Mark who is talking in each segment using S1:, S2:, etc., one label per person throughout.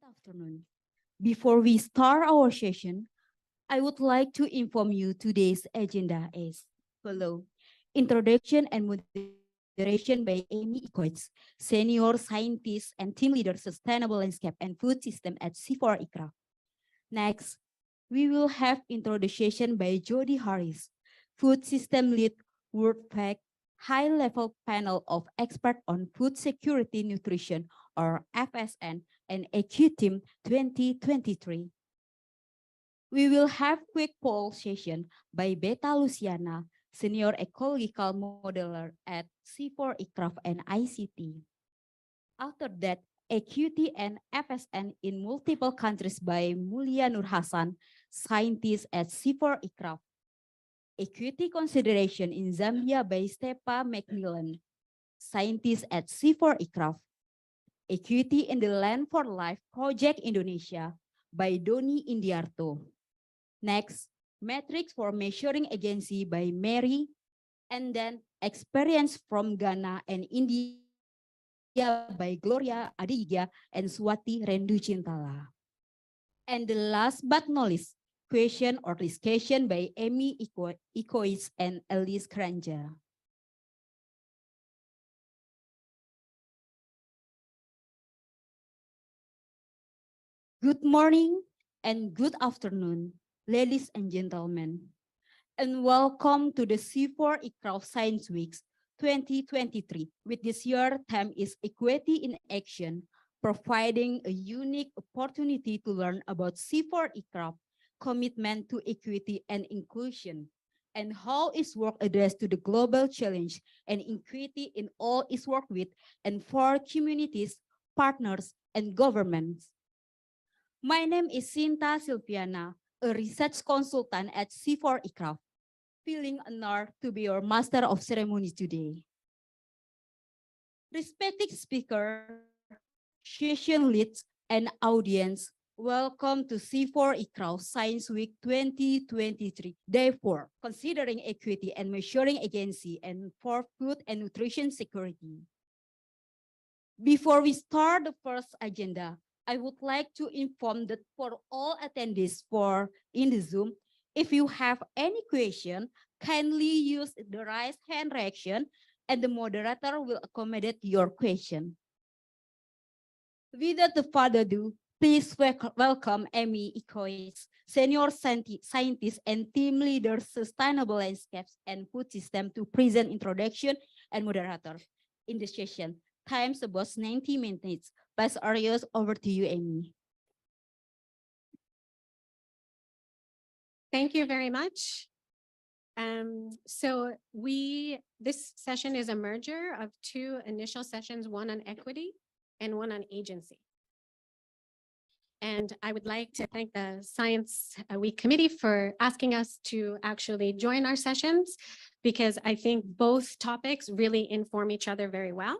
S1: Afternoon. Before we start our session, I would like to inform you today's agenda is follow. Introduction and moderation by Amy Ecoits, Senior Scientist and Team Leader Sustainable Landscape and Food System at CIFOR-ICRAF. Next, we will have introduction by Jody Harris, Food System Lead, World Bank high-level panel of experts on food security nutrition, or FSN, and AQ Team 2023. We will have quick poll session by Beta Luciana, Senior Ecological Modeler at CIFOR-ICRAF and ICT. After that, AQT and FSN in multiple countries by Mulia Nur Hasan, Scientist at CIFOR-ICRAF. Equity Consideration in Zambia by Stepa Macmillan, Scientist at CIFOR-ICRAF. Equity in the Land for Life Project Indonesia by Doni Indiarto. Next, Metrics for Measuring Agency by Mary, and then Experience from Ghana and India by Gloria Adiga and Swati Rendu Cintala. And the last but not least, Question or Discussion by Amy Ecoits and Elise Kranja. Good morning and good afternoon, ladies and gentlemen, and welcome to the CIFOR-ICRAF Science Week 2023, with this year theme is Equity in Action, providing a unique opportunity to learn about CIFOR-ICRAF commitment to equity and inclusion, and how its work addressed to the global challenge and equity in all its work with and for communities, partners, and governments. My name is Sinta Silviana, a research consultant at CIFOR-ICRAF, feeling honored to be your master of ceremony today. Respected speaker, session leads, and audience, welcome to CIFOR-ICRAF Science Week 2023. Therefore, considering equity and measuring agency and for food and nutrition security. Before we start the first agenda, I would like to inform that for all attendees in the Zoom, if you have any question, kindly use the raise hand reaction and the moderator will accommodate your question. Without further ado, please welcome Amy Ecoits, Senior Scientist and Team Leader Sustainable Landscapes and Food System to present introduction and moderator in the session. Time's about 90 minutes. Pass areas over to you, Amy.
S2: Thank you very much. This session is a merger of two initial sessions, one on equity and one on agency. And I would like to thank the Science Week Committee for asking us to actually join our sessions, because I think both topics really inform each other very well.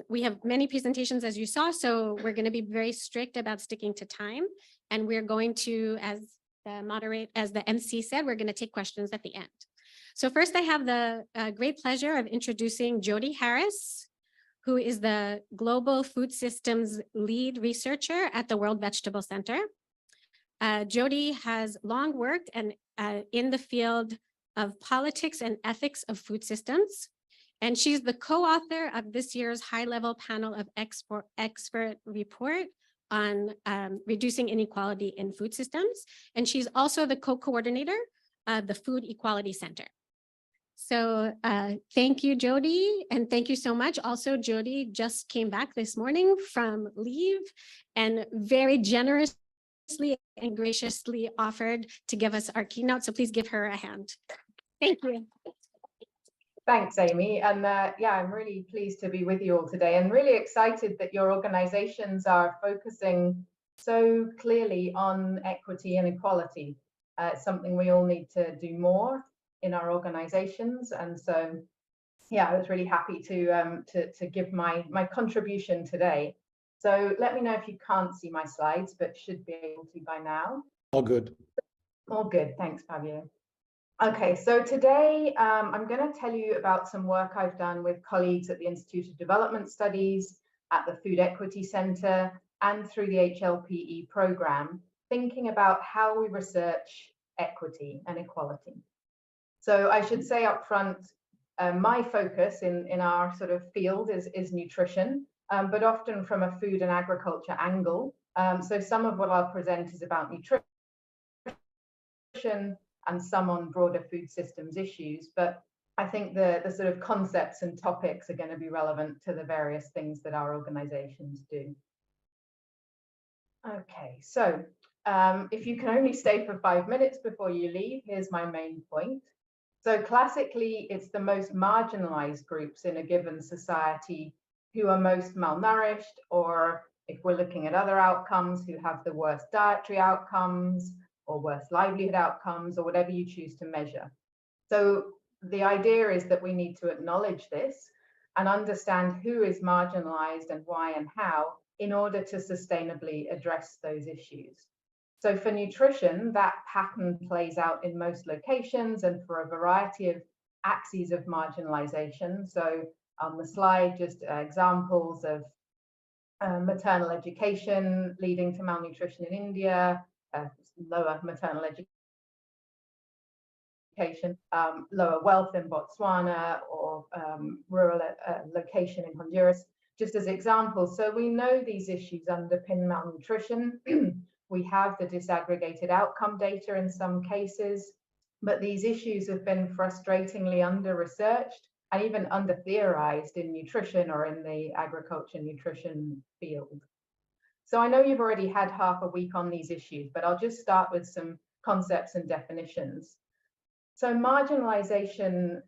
S2: We have many presentations, as you saw, so we're going to be very strict about sticking to time. And we're going to, as the MC said, we're going to take questions at the end. So first, I have the great pleasure of introducing Jody Harris, who is the Global Food Systems Lead Researcher at the World Vegetable Center. Jody has long worked in the field of politics and ethics of food systems. And she's the co-author of this year's high-level panel of expert report on reducing inequality in food systems. And she's also the co-coordinator of the Food Equality Center. So thank you, Jody, and thank you so much. Also, Jody just came back this morning from leave and very generously and graciously offered to give us our keynote. So please give her a hand. Thank you.
S3: Thanks, Amy. And yeah, I'm really pleased to be with you all today and really excited that your organizations are focusing so clearly on equity and equality. It's something we all need to do more in our organizations. And so, yeah, I was really happy to give my contribution today. So let me know if you can't see my slides, but should be able to by now.
S4: All good.
S3: All good. Thanks, Fabio. Okay, so today I'm going to tell you about some work I've done with colleagues at the Institute of Development Studies, at the Food Equity Center, and through the HLPE program, thinking about how we research equity and equality. So I should say up front, my focus in our sort of field is nutrition, but often from a food and agriculture angle. So some of what I'll present is about nutrition and some on broader food systems issues, but I think the sort of concepts and topics are going to be relevant to the various things that our organizations do. Okay, so if you can only stay for 5 minutes before you leave, here's my main point. So classically, it's the most marginalized groups in a given society who are most malnourished, or if we're looking at other outcomes, who have the worst dietary outcomes or worst livelihood outcomes, or whatever you choose to measure. So the idea is that we need to acknowledge this and understand who is marginalized and why and how in order to sustainably address those issues. So for nutrition, that pattern plays out in most locations and for a variety of axes of marginalization. So on the slide, just examples of maternal education leading to malnutrition in India, lower maternal education, lower wealth in Botswana, or rural location in Honduras, just as examples. So we know these issues underpin malnutrition. We have the disaggregated outcome data in some cases, but these issues have been frustratingly under-researched and even under-theorized in nutrition or in the agriculture nutrition field. So I know you've already had half a week on these issues, but I'll just start with some concepts and definitions. So marginalization,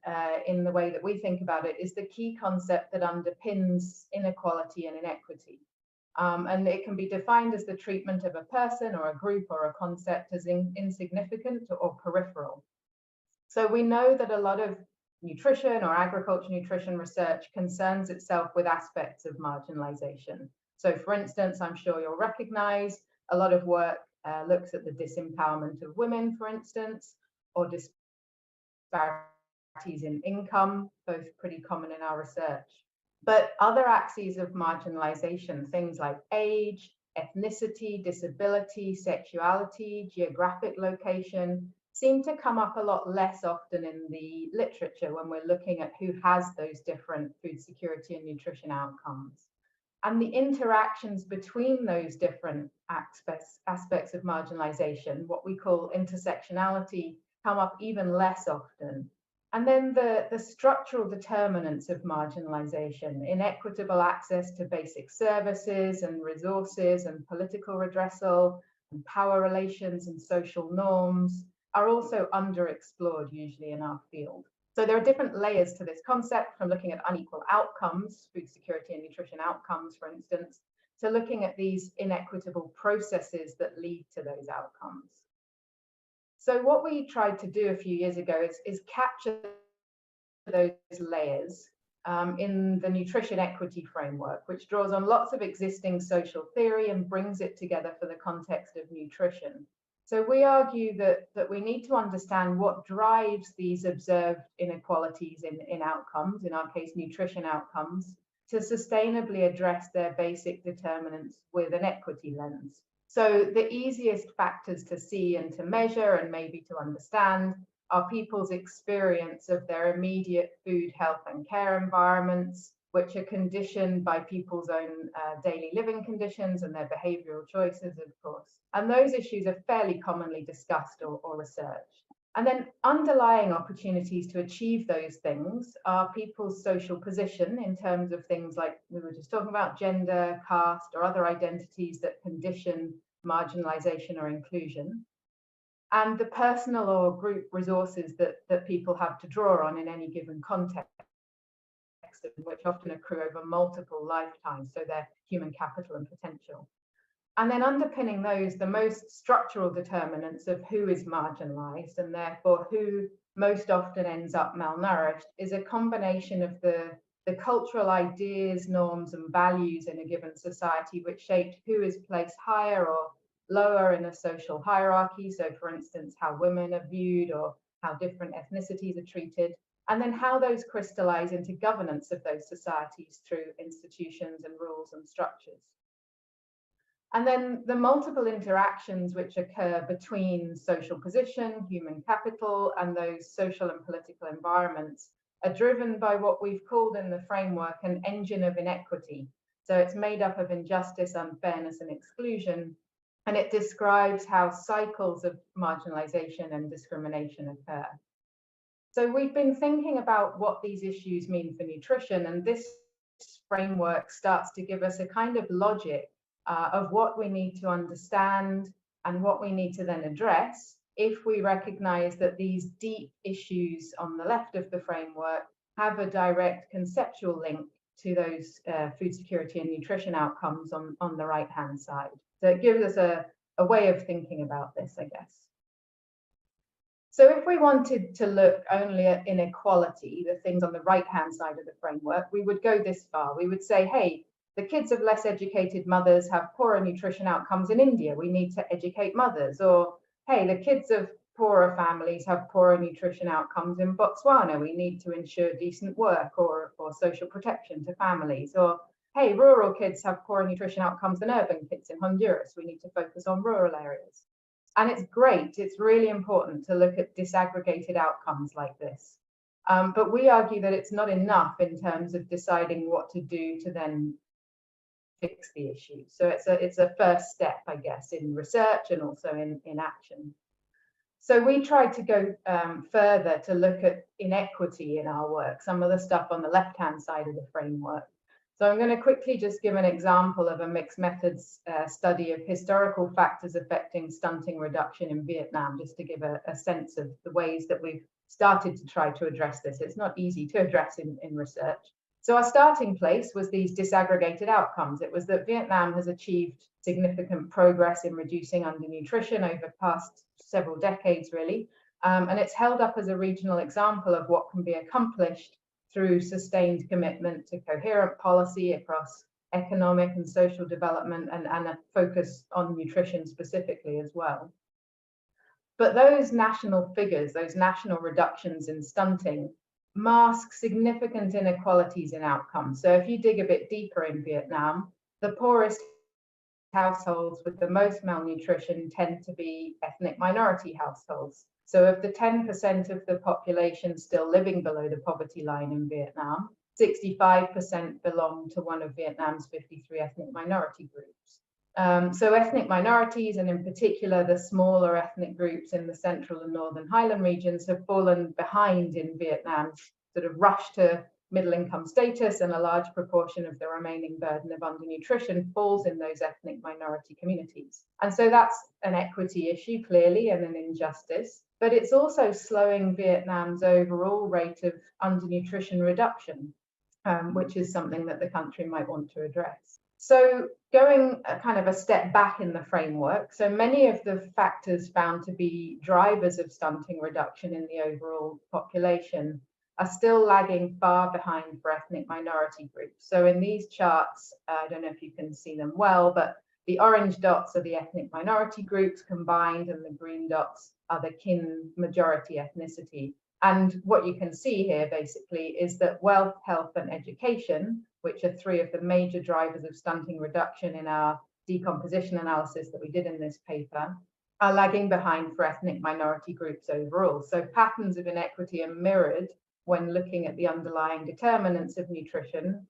S3: in the way that we think about it, is the key concept that underpins inequality and inequity. And it can be defined as the treatment of a person or a group or a concept as insignificant or peripheral. So we know that a lot of nutrition or agriculture nutrition research concerns itself with aspects of marginalization. So for instance, I'm sure you'll recognize a lot of work looks at the disempowerment of women, for instance, or disparities in income, both pretty common in our research. But other axes of marginalization, things like age, ethnicity, disability, sexuality, geographic location, seem to come up a lot less often in the literature when we're looking at who has those different food security and nutrition outcomes. And the interactions between those different aspects of marginalization, what we call intersectionality, come up even less often. And then the structural determinants of marginalization, inequitable access to basic services and resources and political redressal and power relations and social norms are also underexplored usually in our field. So there are different layers to this concept, from looking at unequal outcomes, food security and nutrition outcomes, for instance, to looking at these inequitable processes that lead to those outcomes. So what we tried to do a few years ago is capture those layers in the nutrition equity framework, which draws on lots of existing social theory and brings it together for the context of nutrition. So we argue that we need to understand what drives these observed inequalities in outcomes, in our case, nutrition outcomes, to sustainably address their basic determinants with an equity lens. So the easiest factors to see and to measure and maybe to understand are people's experience of their immediate food, health and care environments, which are conditioned by people's own daily living conditions and their behavioral choices, of course. And those issues are fairly commonly discussed or researched. And then underlying opportunities to achieve those things are people's social position in terms of things like we were just talking about, gender, caste, or other identities that condition marginalization or inclusion, and the personal or group resources that people have to draw on in any given context, which often accrue over multiple lifetimes, so their human capital and potential. And then underpinning those, the most structural determinants of who is marginalized and therefore who most often ends up malnourished is a combination of the cultural ideas, norms and values in a given society which shaped who is placed higher or lower in a social hierarchy. So for instance, how women are viewed or how different ethnicities are treated, and then how those crystallize into governance of those societies through institutions and rules and structures. And then the multiple interactions which occur between social position, human capital, and those social and political environments are driven by what we've called in the framework an engine of inequity. So it's made up of injustice, unfairness, and exclusion, and it describes how cycles of marginalization and discrimination occur. So we've been thinking about what these issues mean for nutrition, and this framework starts to give us a kind of logic of what we need to understand and what we need to then address if we recognize that these deep issues on the left of the framework have a direct conceptual link to those food security and nutrition outcomes on the right-hand side. So it gives us a way of thinking about this, I guess. So if we wanted to look only at inequality, the things on the right-hand side of the framework, we would go this far. We would say, hey, the kids of less educated mothers have poorer nutrition outcomes in India. We need to educate mothers. Or, hey, the kids of poorer families have poorer nutrition outcomes in Botswana. We need to ensure decent work or social protection to families. Or, hey, rural kids have poorer nutrition outcomes than urban kids in Honduras. We need to focus on rural areas. And it's great. It's really important to look at disaggregated outcomes like this. But we argue that it's not enough in terms of deciding what to do to then fix the issue. So it's a first step, I guess, in research and also in action. So we tried to go further to look at inequity in our work, some of the stuff on the left-hand side of the framework. So I'm going to quickly just give an example of a mixed methods study of historical factors affecting stunting reduction in Vietnam, just to give a sense of the ways that we've started to try to address this. It's not easy to address in research. So our starting place was these disaggregated outcomes. It was that Vietnam has achieved significant progress in reducing undernutrition over the past several decades, really. And it's held up as a regional example of what can be accomplished through sustained commitment to coherent policy across economic and social development and a focus on nutrition specifically as well. But those national figures, those national reductions in stunting, mask significant inequalities in outcomes. So if you dig a bit deeper in Vietnam, the poorest households with the most malnutrition tend to be ethnic minority households. So of the 10% of the population still living below the poverty line in Vietnam, 65% belong to one of Vietnam's 53 ethnic minority groups. So ethnic minorities, and in particular the smaller ethnic groups in the central and northern highland regions, have fallen behind in Vietnam's sort of rush to middle income status, and a large proportion of the remaining burden of undernutrition falls in those ethnic minority communities. And so that's an equity issue, clearly, and an injustice, but it's also slowing Vietnam's overall rate of undernutrition reduction, which is something that the country might want to address. So going kind of a step back in the framework, so many of the factors found to be drivers of stunting reduction in the overall population are still lagging far behind for ethnic minority groups. So in these charts, I don't know if you can see them well, but the orange dots are the ethnic minority groups combined, and the green dots are the kin majority ethnicity. And what you can see here basically is that wealth, health, and education, which are three of the major drivers of stunting reduction in our decomposition analysis that we did in this paper, are lagging behind for ethnic minority groups overall. So patterns of inequity are mirrored when looking at the underlying determinants of nutrition,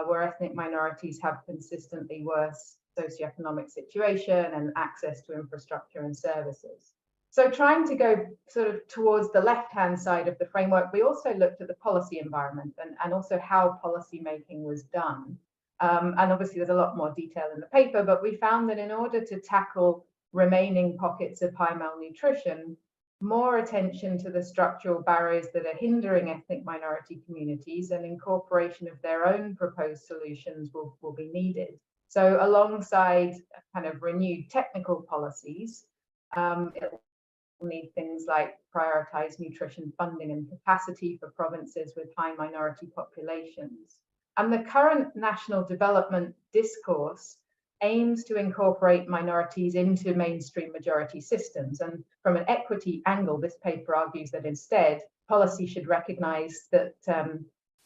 S3: where ethnic minorities have consistently worse socioeconomic situation and access to infrastructure and services. So trying to go sort of towards the left-hand side of the framework, we also looked at the policy environment and also how policy making was done. And obviously there's a lot more detail in the paper, but we found that in order to tackle remaining pockets of high malnutrition, more attention to the structural barriers that are hindering ethnic minority communities and incorporation of their own proposed solutions will be needed. So alongside kind of renewed technical policies, it will need things like prioritized nutrition funding and capacity for provinces with high minority populations. And the current national development discourse aims to incorporate minorities into mainstream majority systems. And from an equity angle, this paper argues that instead, policy should recognize that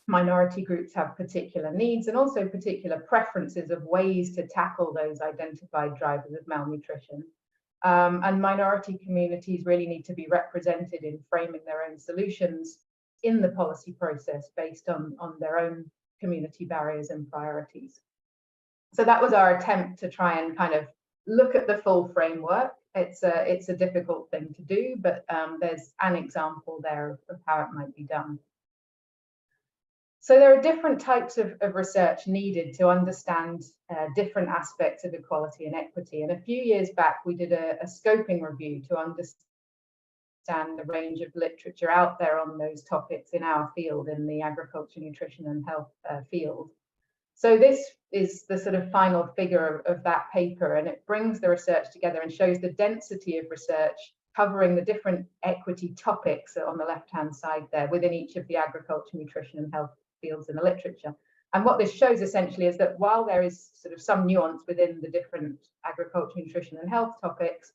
S3: minority groups have particular needs and also particular preferences of ways to tackle those identified drivers of malnutrition. And minority communities really need to be represented in framing their own solutions in the policy process based on their own community barriers and priorities. So that was our attempt to try and kind of look at the full framework. It's a difficult thing to do, but there's an example there of how it might be done. So there are different types of research needed to understand different aspects of equality and equity. And a few years back, we did a scoping review to understand the range of literature out there on those topics in our field, in the agriculture, nutrition and health field. So this is the sort of final figure of that paper, and it brings the research together and shows the density of research covering the different equity topics on the left-hand side there within each of the agriculture, nutrition and health fields in the literature. And what this shows essentially is that while there is sort of some nuance within the different agriculture, nutrition and health topics,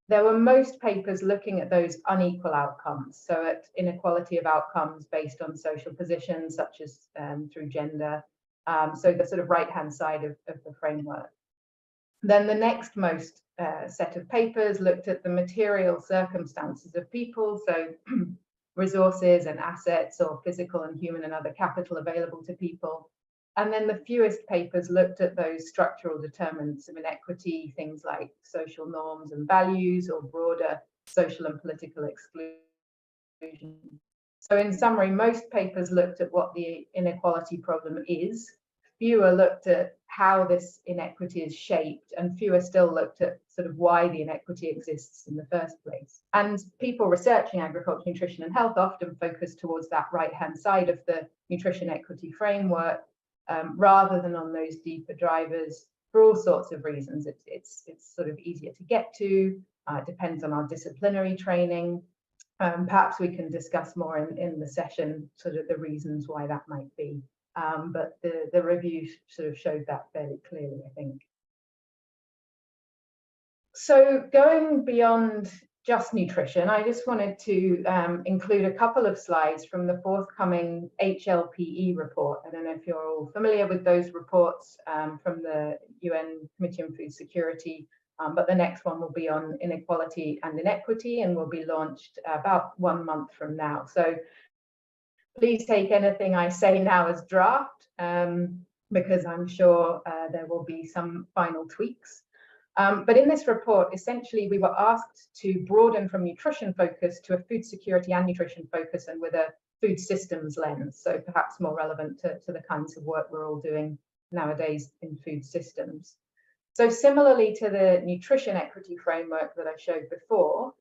S3: there were most papers looking at those unequal outcomes. So at inequality of outcomes based on social positions, such as through gender. So the sort of right-hand side of the framework. Then the next most set of papers looked at the material circumstances of people, so resources and assets or physical and human and other capital available to people. And then the fewest papers looked at those structural determinants of inequity, things like social norms and values or broader social and political exclusion. So in summary, most papers looked at what the inequality problem is. Fewer looked at how this inequity is shaped, and fewer still looked at sort of why the inequity exists in the first place. And people researching agriculture, nutrition and health often focus towards that right-hand side of the nutrition equity framework, rather than on those deeper drivers for all sorts of reasons. It's sort of easier to get to, it depends on our disciplinary training. Perhaps we can discuss more in the session sort of the reasons why that might be. But the review sort of showed that fairly clearly, I think. So going beyond just nutrition, I just wanted to include a couple of slides from the forthcoming HLPE report. I don't know if you're all familiar with those reports from the UN Committee on Food Security, but the next one will be on inequality and inequity and will be launched about 1 month from now. So please take anything I say now as draft, because I'm sure there will be some final tweaks. But in this report, essentially, we were asked to broaden from nutrition focus to a food security and nutrition focus and with a food systems lens, so perhaps more relevant to the kinds of work we're all doing nowadays in food systems. So similarly to the nutrition equity framework that I showed before,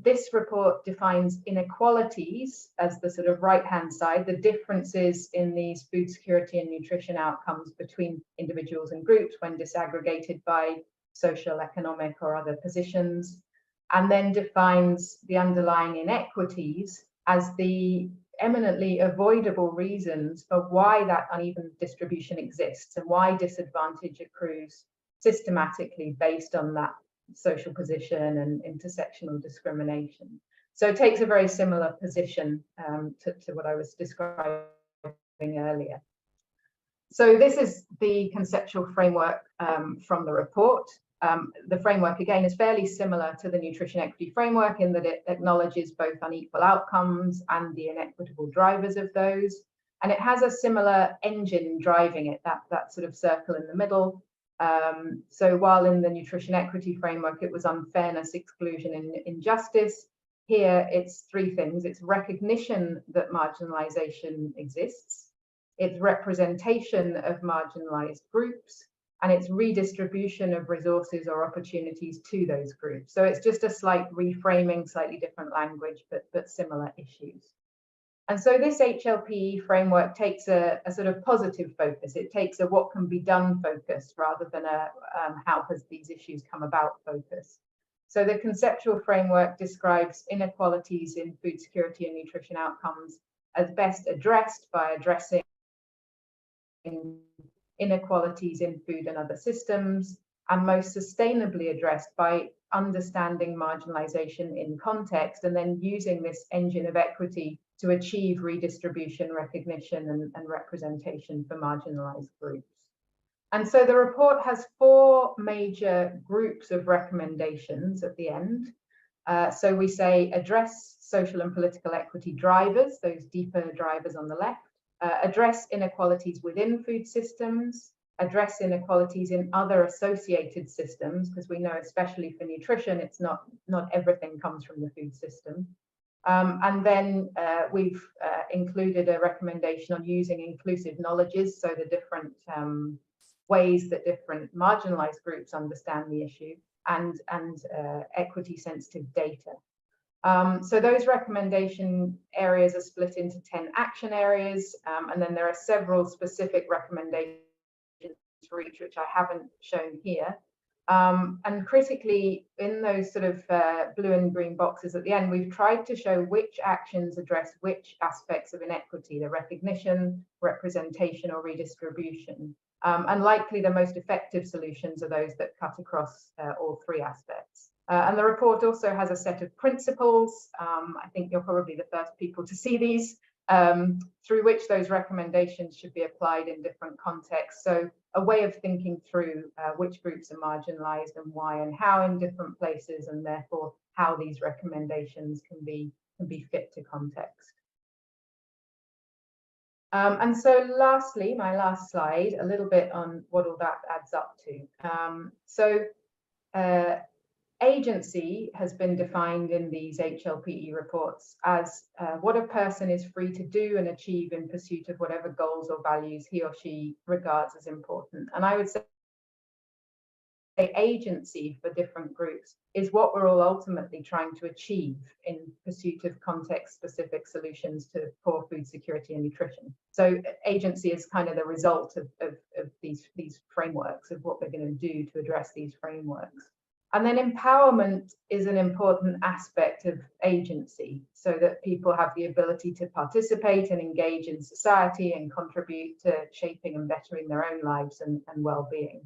S3: this report defines inequalities as the sort of right-hand side, the differences in these food security and nutrition outcomes between individuals and groups when disaggregated by social, economic or other positions, and then defines the underlying inequities as the eminently avoidable reasons for why that uneven distribution exists and why disadvantage accrues systematically based on that social position and intersectional discrimination. So it takes a very similar position to what I was describing earlier. So this is the conceptual framework from the report. The framework, again, is fairly similar to the nutrition equity framework in that it acknowledges both unequal outcomes and the inequitable drivers of those. And it has a similar engine driving it, that sort of circle in the middle. So while in the nutrition equity framework, it was unfairness, exclusion, and injustice, here it's three things. It's recognition that marginalization exists, it's representation of marginalized groups, and it's redistribution of resources or opportunities to those groups. So it's just a slight reframing, slightly different language, but similar issues. And so this HLPE framework takes a sort of positive focus. It takes a what can be done focus rather than a how has these issues come about focus. So the conceptual framework describes inequalities in food security and nutrition outcomes as best addressed by addressing inequalities in food and other systems, and most sustainably addressed by understanding marginalization in context and then using this engine of equity to achieve redistribution, recognition, and representation for marginalized groups. And so the report has 4 major groups of recommendations at the end. So we say address social and political equity drivers, those deeper drivers on the left, address inequalities within food systems, address inequalities in other associated systems, because we know especially for nutrition, it's not everything comes from the food system. And then we've included a recommendation on using inclusive knowledges, so the different ways that different marginalized groups understand the issue, and equity sensitive data. So those recommendation areas are split into 10 action areas, and then there are several specific recommendations for each, which I haven't shown here. And critically, in those sort of blue and green boxes at the end, we've tried to show which actions address which aspects of inequity, the recognition, representation, or redistribution. And likely the most effective solutions are those that cut across all 3 aspects. And the report also has a set of principles. I think you're probably the first people to see these, through which those recommendations should be applied in different contexts. So a way of thinking through which groups are marginalized and why and how in different places, and therefore how these recommendations can be fit to context. And so lastly, my last slide, a little bit on what all that adds up to. Agency has been defined in these HLPE reports as what a person is free to do and achieve in pursuit of whatever goals or values he or she regards as important. And I would say agency for different groups is what we're all ultimately trying to achieve in pursuit of context-specific solutions to poor food security and nutrition. So agency is kind of the result of these frameworks, of what we're going to do to address these frameworks. And then empowerment is an important aspect of agency, so that people have the ability to participate and engage in society and contribute to shaping and bettering their own lives and well-being.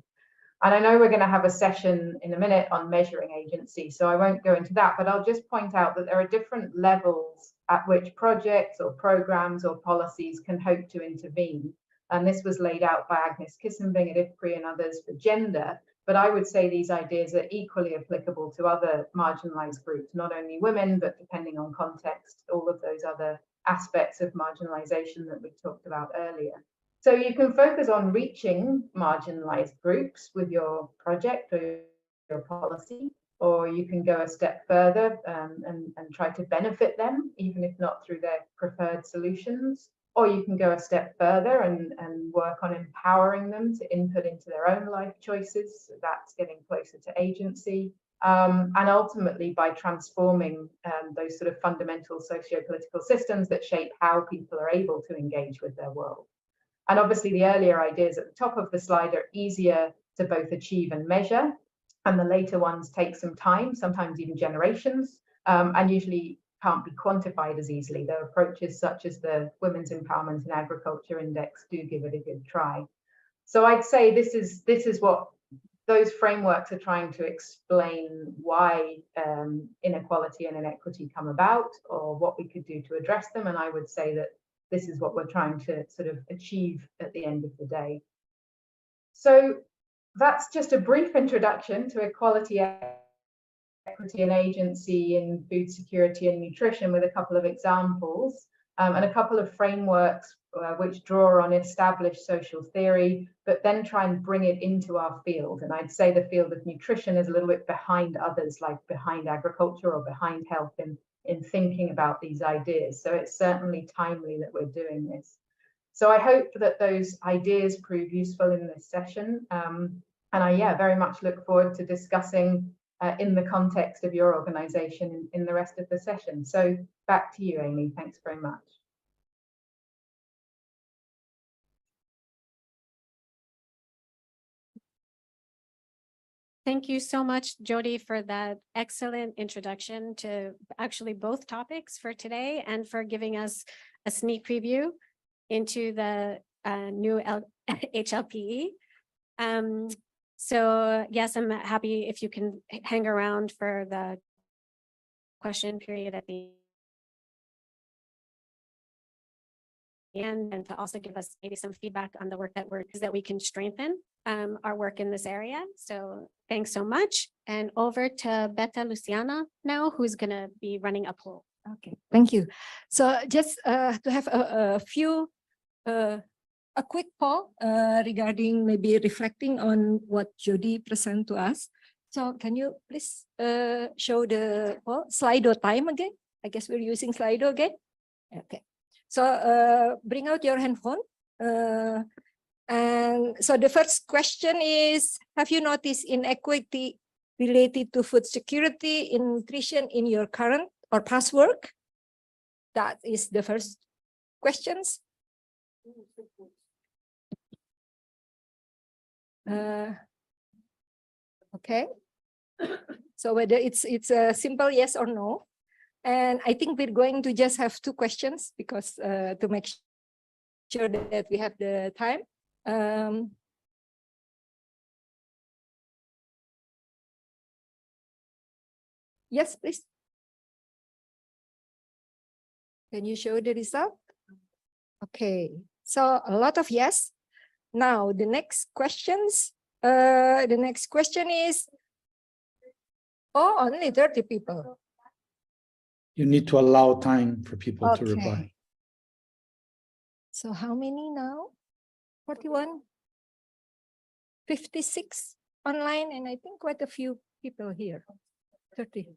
S3: And I know we're going to have a session in a minute on measuring agency, so I won't go into that, but I'll just point out that there are different levels at which projects or programs or policies can hope to intervene. And this was laid out by Agnes Kissenbing at IFPRI and others for gender. But I would say these ideas are equally applicable to other marginalized groups, not only women, but depending on context, all of those other aspects of marginalization that we talked about earlier. So you can focus on reaching marginalized groups with your project or your policy, or you can go a step further and try to benefit them, even if not through their preferred solutions. Or you can go a step further and work on empowering them to input into their own life choices. So that's getting closer to agency. And ultimately by transforming those sort of fundamental socio-political systems that shape how people are able to engage with their world. And obviously the earlier ideas at the top of the slide are easier to both achieve and measure. And the later ones take some time, sometimes even generations, and usually can't be quantified as easily, though approaches such as the Women's Empowerment in Agriculture Index do give it a good try. So I'd say this is what those frameworks are trying to explain, why inequality and inequity come about, or what we could do to address them. And I would say that this is what we're trying to sort of achieve at the end of the day. So that's just a brief introduction to equality, equity and agency in food security and nutrition, with a couple of examples and a couple of frameworks which draw on established social theory, but then try and bring it into our field. And I'd say the field of nutrition is a little bit behind others, like behind agriculture or behind health in thinking about these ideas. So it's certainly timely that we're doing this. So I hope that those ideas prove useful in this session. And I very much look forward to discussing in the context of your organization in the rest of the session. So back to you, Amy. Thanks very much.
S2: Thank you so much, Jody, for that excellent introduction to actually both topics for today, and for giving us a sneak preview into the new HLPE. So yes, I'm happy if you can hang around for the question period at the and to also give us maybe some feedback on the work that we can strengthen our work in this area. So thanks so much. And over to Beta Luciana now, who's going to be running a poll.
S4: Okay, thank you. So just to have a quick poll regarding maybe reflecting on what Jody presented to us. So can you please show the Slido time again? I guess we're using Slido again. Okay. So bring out your handphone. And so the first question is, have you noticed inequity related to food security in nutrition in your current or past work? That is the first questions. Okay. So whether it's a simple yes or no. And I think we're going to just have 2 questions because to make sure that we have the time. Yes, please. Can you show the result? Okay, so a lot of yes. Now the next questions. The next question is, only 30 people.
S5: You need to allow time for people to reply.
S4: So how many now? 41, 56 online, and I think quite a few people here. 30.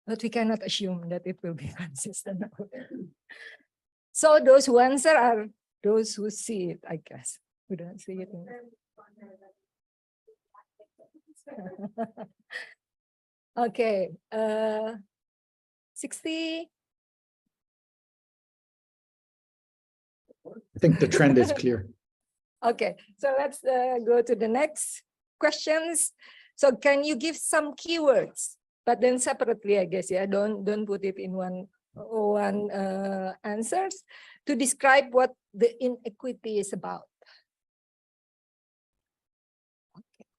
S4: But we cannot assume that it will be consistent. So those who answer are those who see it, I guess. Who don't see it. Okay, 60.
S5: I think the trend is clear.
S4: Okay, so let's go to the next questions. So can you give some keywords, but then separately, I guess, yeah, don't put it in one answers to describe what the inequity is about. Okay.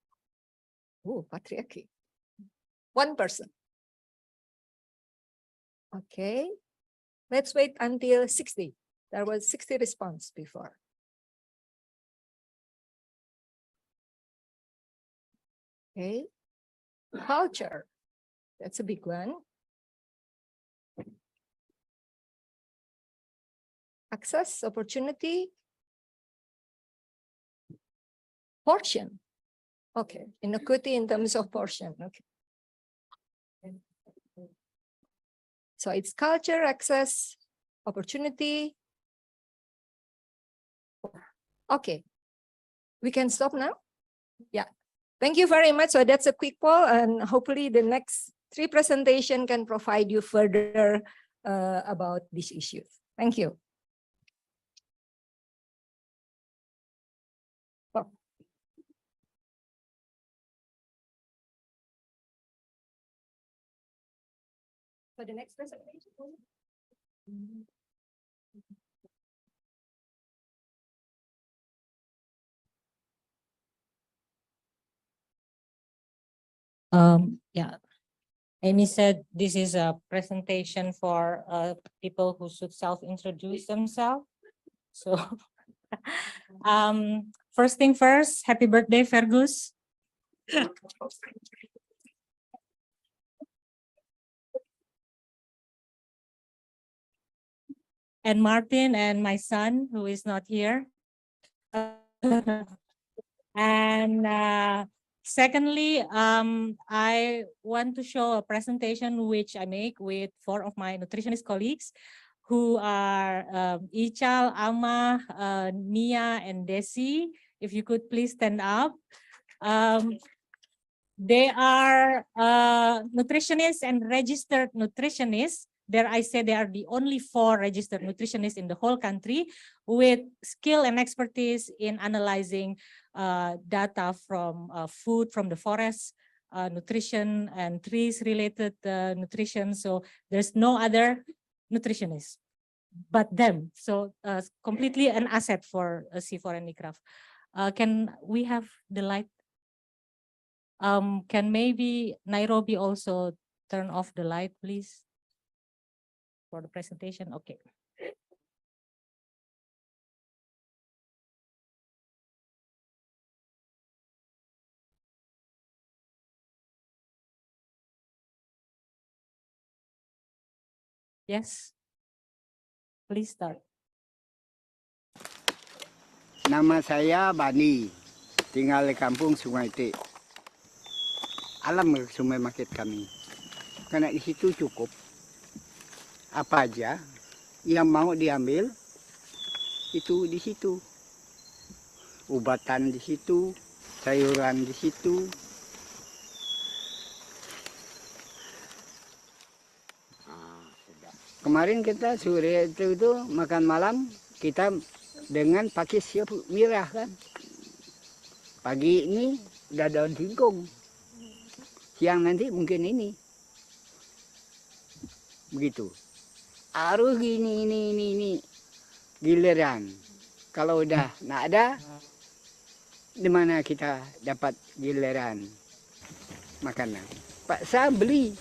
S4: Oh, patriarchy. 1 person. Okay, let's wait until 60. There was 60 response before. Okay, culture, that's a big one. Access, opportunity, portion. Okay, inequity in terms of portion. Okay. So it's culture, access, opportunity. Okay, we can stop now. Yeah, thank you very much. So that's a quick poll, and hopefully the next 3 presentation can provide you further about these issues. Thank you. For the next presentation.
S6: Yeah, Amy said this is a presentation for people who should self-introduce themselves. So, first thing first, happy birthday, Fergus. And Martin and my son, who is not here. And secondly, I want to show a presentation which I make with 4 of my nutritionist colleagues who are Ichal, Ama, Nia, and Desi. If you could please stand up. They are nutritionists and registered nutritionists. There I say they are the only 4 registered nutritionists in the whole country with skill and expertise in analyzing data from food from the forest, nutrition and trees related nutrition. So there's no other nutritionist but them. So completely an asset for CIFOR-ICRAF. Can we have the light? Can maybe Nairobi also turn off the light, please? for the presentation. Okay. Yes. Please start.
S7: Nama saya Bani, tinggal di kampung Sungai T. Alam Sungai Market kami. Karena di situ cukup. Apa aja yang mau diambil itu di situ. Ubatan di situ, sayuran di situ. Kemarin kita sore itu makan malam kita dengan pakai siap merah kan. Pagi ini udah daun singkong. Siang nanti mungkin ini. Begitu. Harus ini. Giliran. Kalau udah nggak ada, di mana kita dapat giliran makanan? Paksa beli.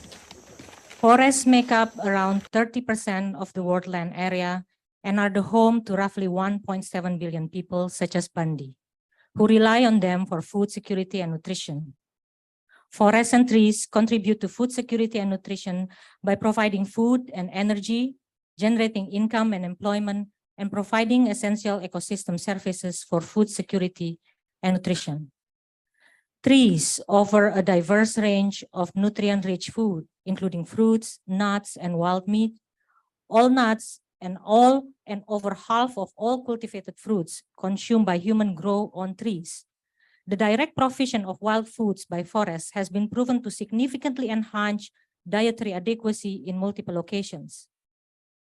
S6: Forests make up around 30% of the world land area and are the home to roughly 1.7 billion people, such as Bandi, who rely on them for food security and nutrition. Forests and trees contribute to food security and nutrition by providing food and energy, generating income and employment, and providing essential ecosystem services for food security and nutrition. Trees offer a diverse range of nutrient-rich food, including fruits, nuts, and wild meat. All nuts and over half of all cultivated fruits consumed by human grow on trees. The direct provision of wild foods by forests has been proven to significantly enhance dietary adequacy in multiple locations.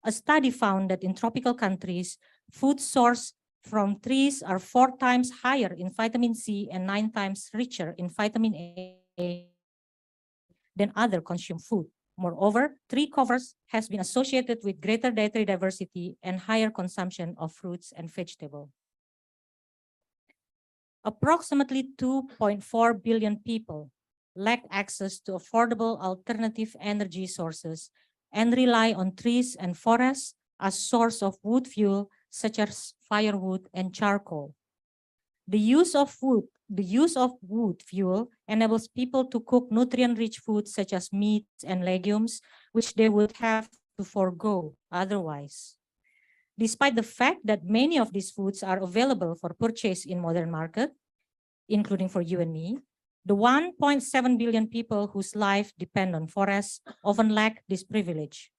S6: A study found that in tropical countries, food sourced from trees are 4 times higher in vitamin C and 9 times richer in vitamin A than other consumed food. Moreover, tree covers has been associated with greater dietary diversity and higher consumption of fruits and vegetables. Approximately 2.4 billion people lack access to affordable alternative energy sources and rely on trees and forests as source of wood fuel, such as firewood and charcoal. The use of wood fuel enables people to cook nutrient-rich foods such as meats and legumes, which they would have to forego otherwise. Despite the fact that many of these foods are available for purchase in modern market, including for you and me, the 1.7 billion people whose life depend on forests often lack this privilege.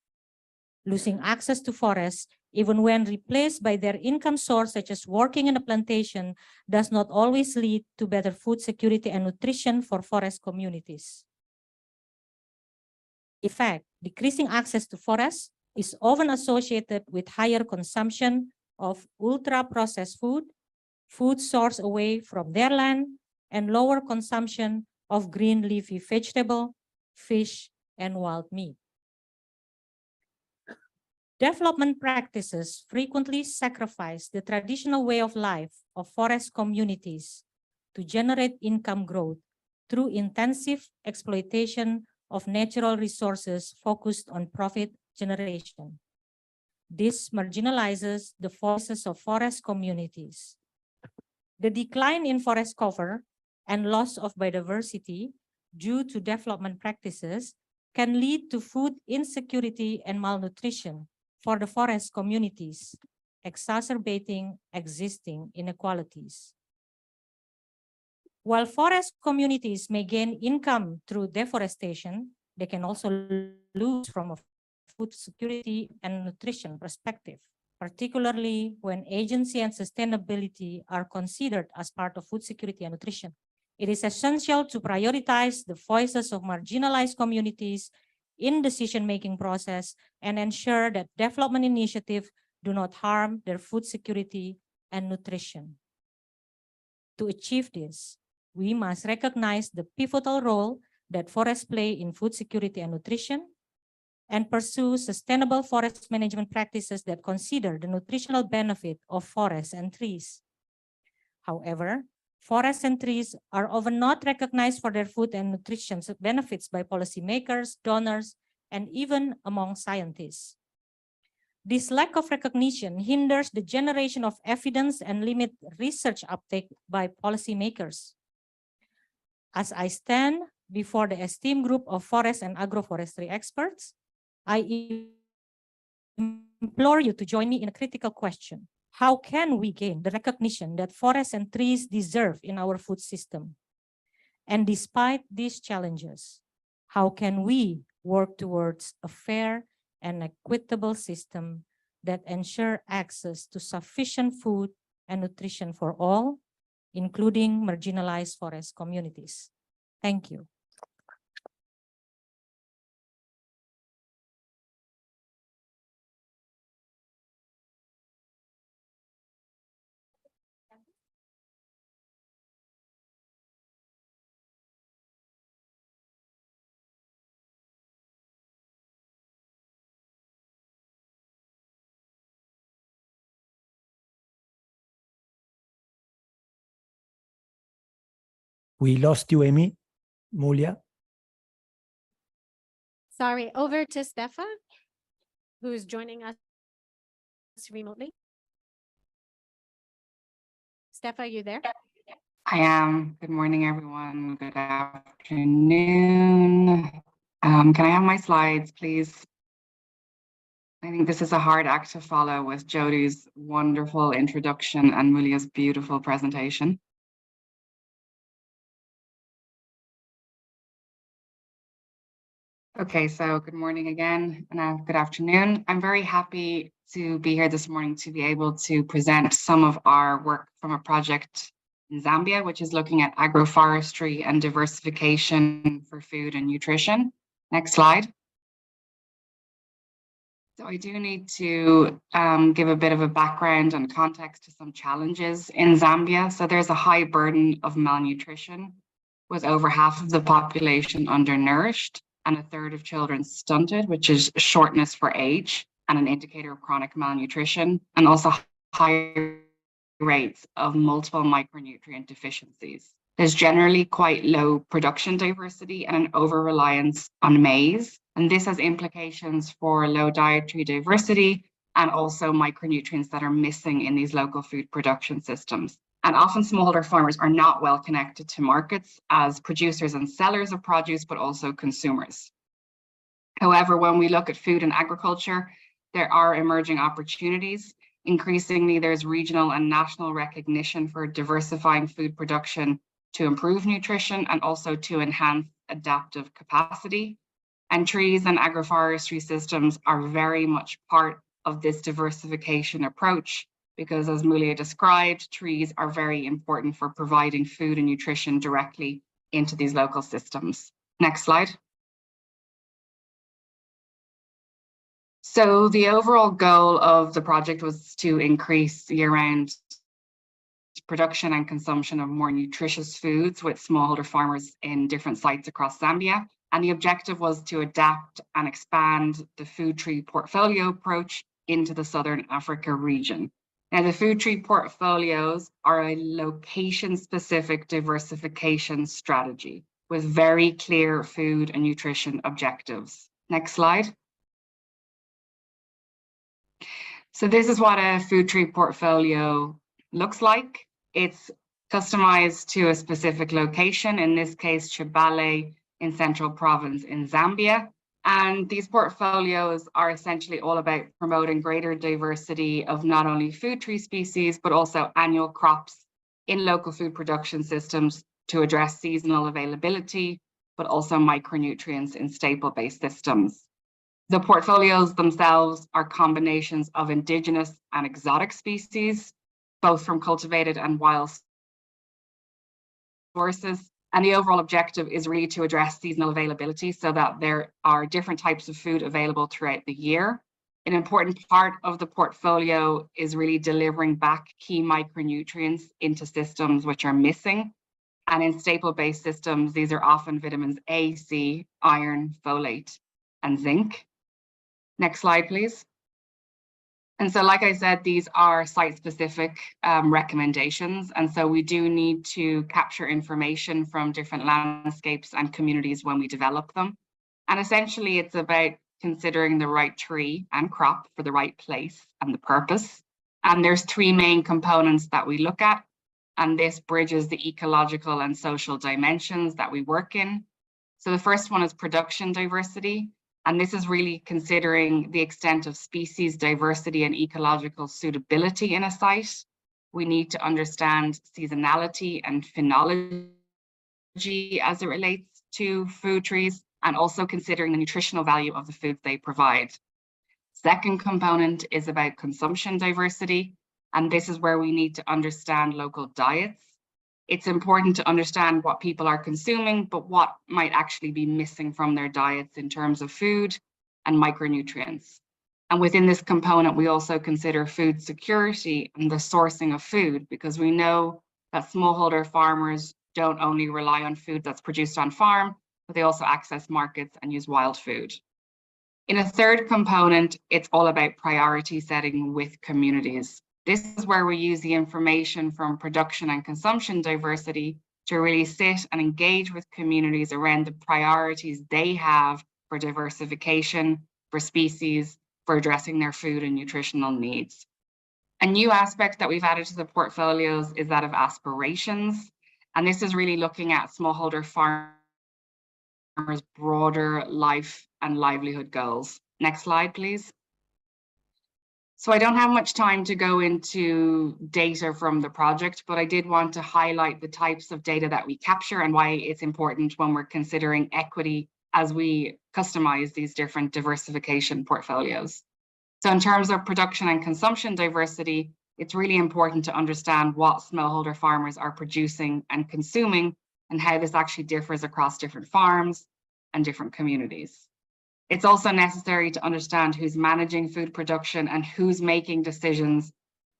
S6: Losing access to forests, even when replaced by their income source, such as working in a plantation, does not always lead to better food security and nutrition for forest communities. In fact, decreasing access to forests is often associated with higher consumption of ultra-processed food, food sourced away from their land, and lower consumption of green leafy vegetable, fish, and wild meat. Development practices frequently sacrifice the traditional way of life of forest communities to generate income growth through intensive exploitation of natural resources focused on profit generation. This marginalizes the voices of forest communities. The decline in forest cover and loss of biodiversity due to development practices can lead to food insecurity and malnutrition for the forest communities, exacerbating existing inequalities. While forest communities may gain income through deforestation, they can also lose from a food security and nutrition perspective, particularly when agency and sustainability are considered as part of food security and nutrition. It is essential to prioritize the voices of marginalized communities in decision-making process and ensure that development initiatives do not harm their food security and nutrition. To achieve this, we must recognize the pivotal role that forests play in food security and nutrition and pursue sustainable forest management practices that consider the nutritional benefit of forests and trees. However, forests and trees are often not recognized for their food and nutrition benefits by policymakers, donors, and even among scientists. This lack of recognition hinders the generation of evidence and limit research uptake by policymakers. As I stand before the esteemed group of forest and agroforestry experts, I implore you to join me in a critical question. How can we gain the recognition that forests and trees deserve in our food system? And despite these challenges, how can we work towards a fair and equitable system that ensure access to sufficient food and nutrition for all, including marginalized forest communities? Thank you.
S8: We lost you, Amy. Mulia.
S2: Sorry, over to Stefa, who is joining us remotely. Stefa, are you there?
S9: I am. Good morning, everyone. Good afternoon. Can I have my slides, please? I think this is a hard act to follow with Jodi's wonderful introduction and Mulia's beautiful presentation. Okay, so good morning again, and good afternoon. I'm very happy to be here this morning to be able to present some of our work from a project in Zambia, which is looking at agroforestry and diversification for food and nutrition. Next slide. So I do need to give a bit of a background and context to some challenges in Zambia. So there's a high burden of malnutrition, with over half of the population undernourished and a third of children stunted, which is shortness for age and an indicator of chronic malnutrition, and also high rates of multiple micronutrient deficiencies. There's generally quite low production diversity and an over-reliance on maize, and this has implications for low dietary diversity and also micronutrients that are missing in these local food production systems. And often smallholder farmers are not well connected to markets as producers and sellers of produce, but also consumers. However, when we look at food and agriculture, there are emerging opportunities. Increasingly, there's regional and national recognition for diversifying food production to improve nutrition and also to enhance adaptive capacity. And trees and agroforestry systems are very much part of this diversification approach, because as Mulia described, trees are very important for providing food and nutrition directly into these local systems. Next slide. So the overall goal of the project was to increase year-round production and consumption of more nutritious foods with smallholder farmers in different sites across Zambia. And the objective was to adapt and expand the food tree portfolio approach into the Southern Africa region. Now, the food tree portfolios are a location-specific diversification strategy with very clear food and nutrition objectives. Next slide. So this is what a food tree portfolio looks like. It's customized to a specific location, in this case, Chibale in Central Province in Zambia. And these portfolios are essentially all about promoting greater diversity of not only food tree species, but also annual crops in local food production systems to address seasonal availability, but also micronutrients in staple-based systems. The portfolios themselves are combinations of indigenous and exotic species, both from cultivated and wild sources. And the overall objective is really to address seasonal availability so that there are different types of food available throughout the year. An important part of the portfolio is really delivering back key micronutrients into systems which are missing. And in staple-based systems, these are often vitamins A, C, iron, folate, and zinc. Next slide, please. And so, like I said, these are site-specific recommendations. And so we do need to capture information from different landscapes and communities when we develop them. And essentially, it's about considering the right tree and crop for the right place and the purpose. And there's three main components that we look at, and this bridges the ecological and social dimensions that we work in. So the first one is production diversity, and this is really considering the extent of species diversity and ecological suitability in a site. We need to understand seasonality and phenology as it relates to food trees, and also considering the nutritional value of the foods they provide. Second component is about consumption diversity, and this is where we need to understand local diets. It's important to understand what people are consuming, but what might actually be missing from their diets in terms of food and micronutrients. And within this component, we also consider food security and the sourcing of food, because we know that smallholder farmers don't only rely on food that's produced on farm, but they also access markets and use wild food. In a third component, it's all about priority setting with communities. This is where we use the information from production and consumption diversity to really sit and engage with communities around the priorities they have for diversification, for species, for addressing their food and nutritional needs. A new aspect that we've added to the portfolios is that of aspirations. And this is really looking at smallholder farmers' broader life and livelihood goals. Next slide, please. So I don't have much time to go into data from the project, but I did want to highlight the types of data that we capture and why it's important when we're considering equity as we customize these different diversification portfolios. So in terms of production and consumption diversity, it's really important to understand what smallholder farmers are producing and consuming and how this actually differs across different farms and different communities. It's also necessary to understand who's managing food production and who's making decisions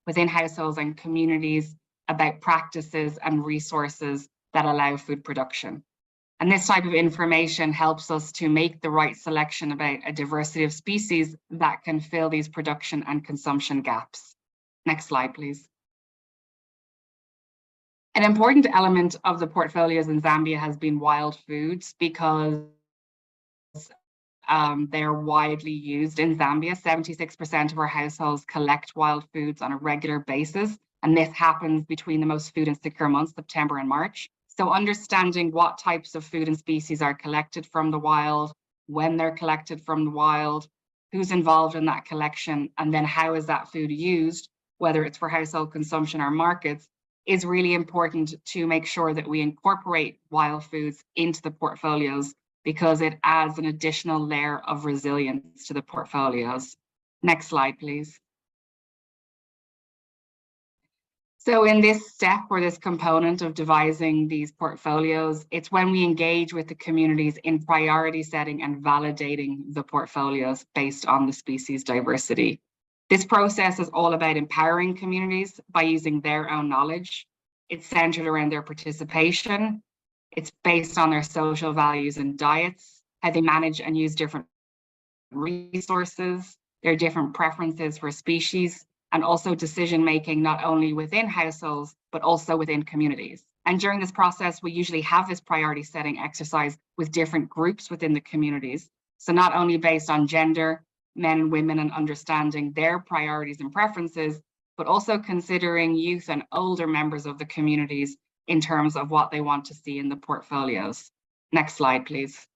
S9: within households and communities about practices and resources that allow food production. And this type of information helps us to make the right selection about a diversity of species that can fill these production and consumption gaps. Next slide, please. An important element of the portfolios in Zambia has been wild foods, because they're widely used in Zambia. 76% of our households collect wild foods on a regular basis, and this happens between the most food insecure months, September and March. So understanding what types of food and species are collected from the wild, when they're collected from the wild, who's involved in that collection, and then how is that food used, whether it's for household consumption or markets, is really important to make sure that we incorporate wild foods into the portfolios, because it adds an additional layer of resilience to the portfolios. Next slide, please. So in this step, or this component of devising these portfolios, it's when we engage with the communities in priority setting and validating the portfolios based on the species diversity. This process is all about empowering communities by using their own knowledge. It's centered around their participation. It's based on their social values and diets, how they manage and use different resources, their different preferences for species, and also decision-making not only within households, but also within communities. And during this process, we usually have this priority setting exercise with different groups within the communities. So not only based on gender, men and women, and understanding their priorities and preferences, but also considering youth and older members of the communities in terms of what they want to see in the portfolios. Next slide, please.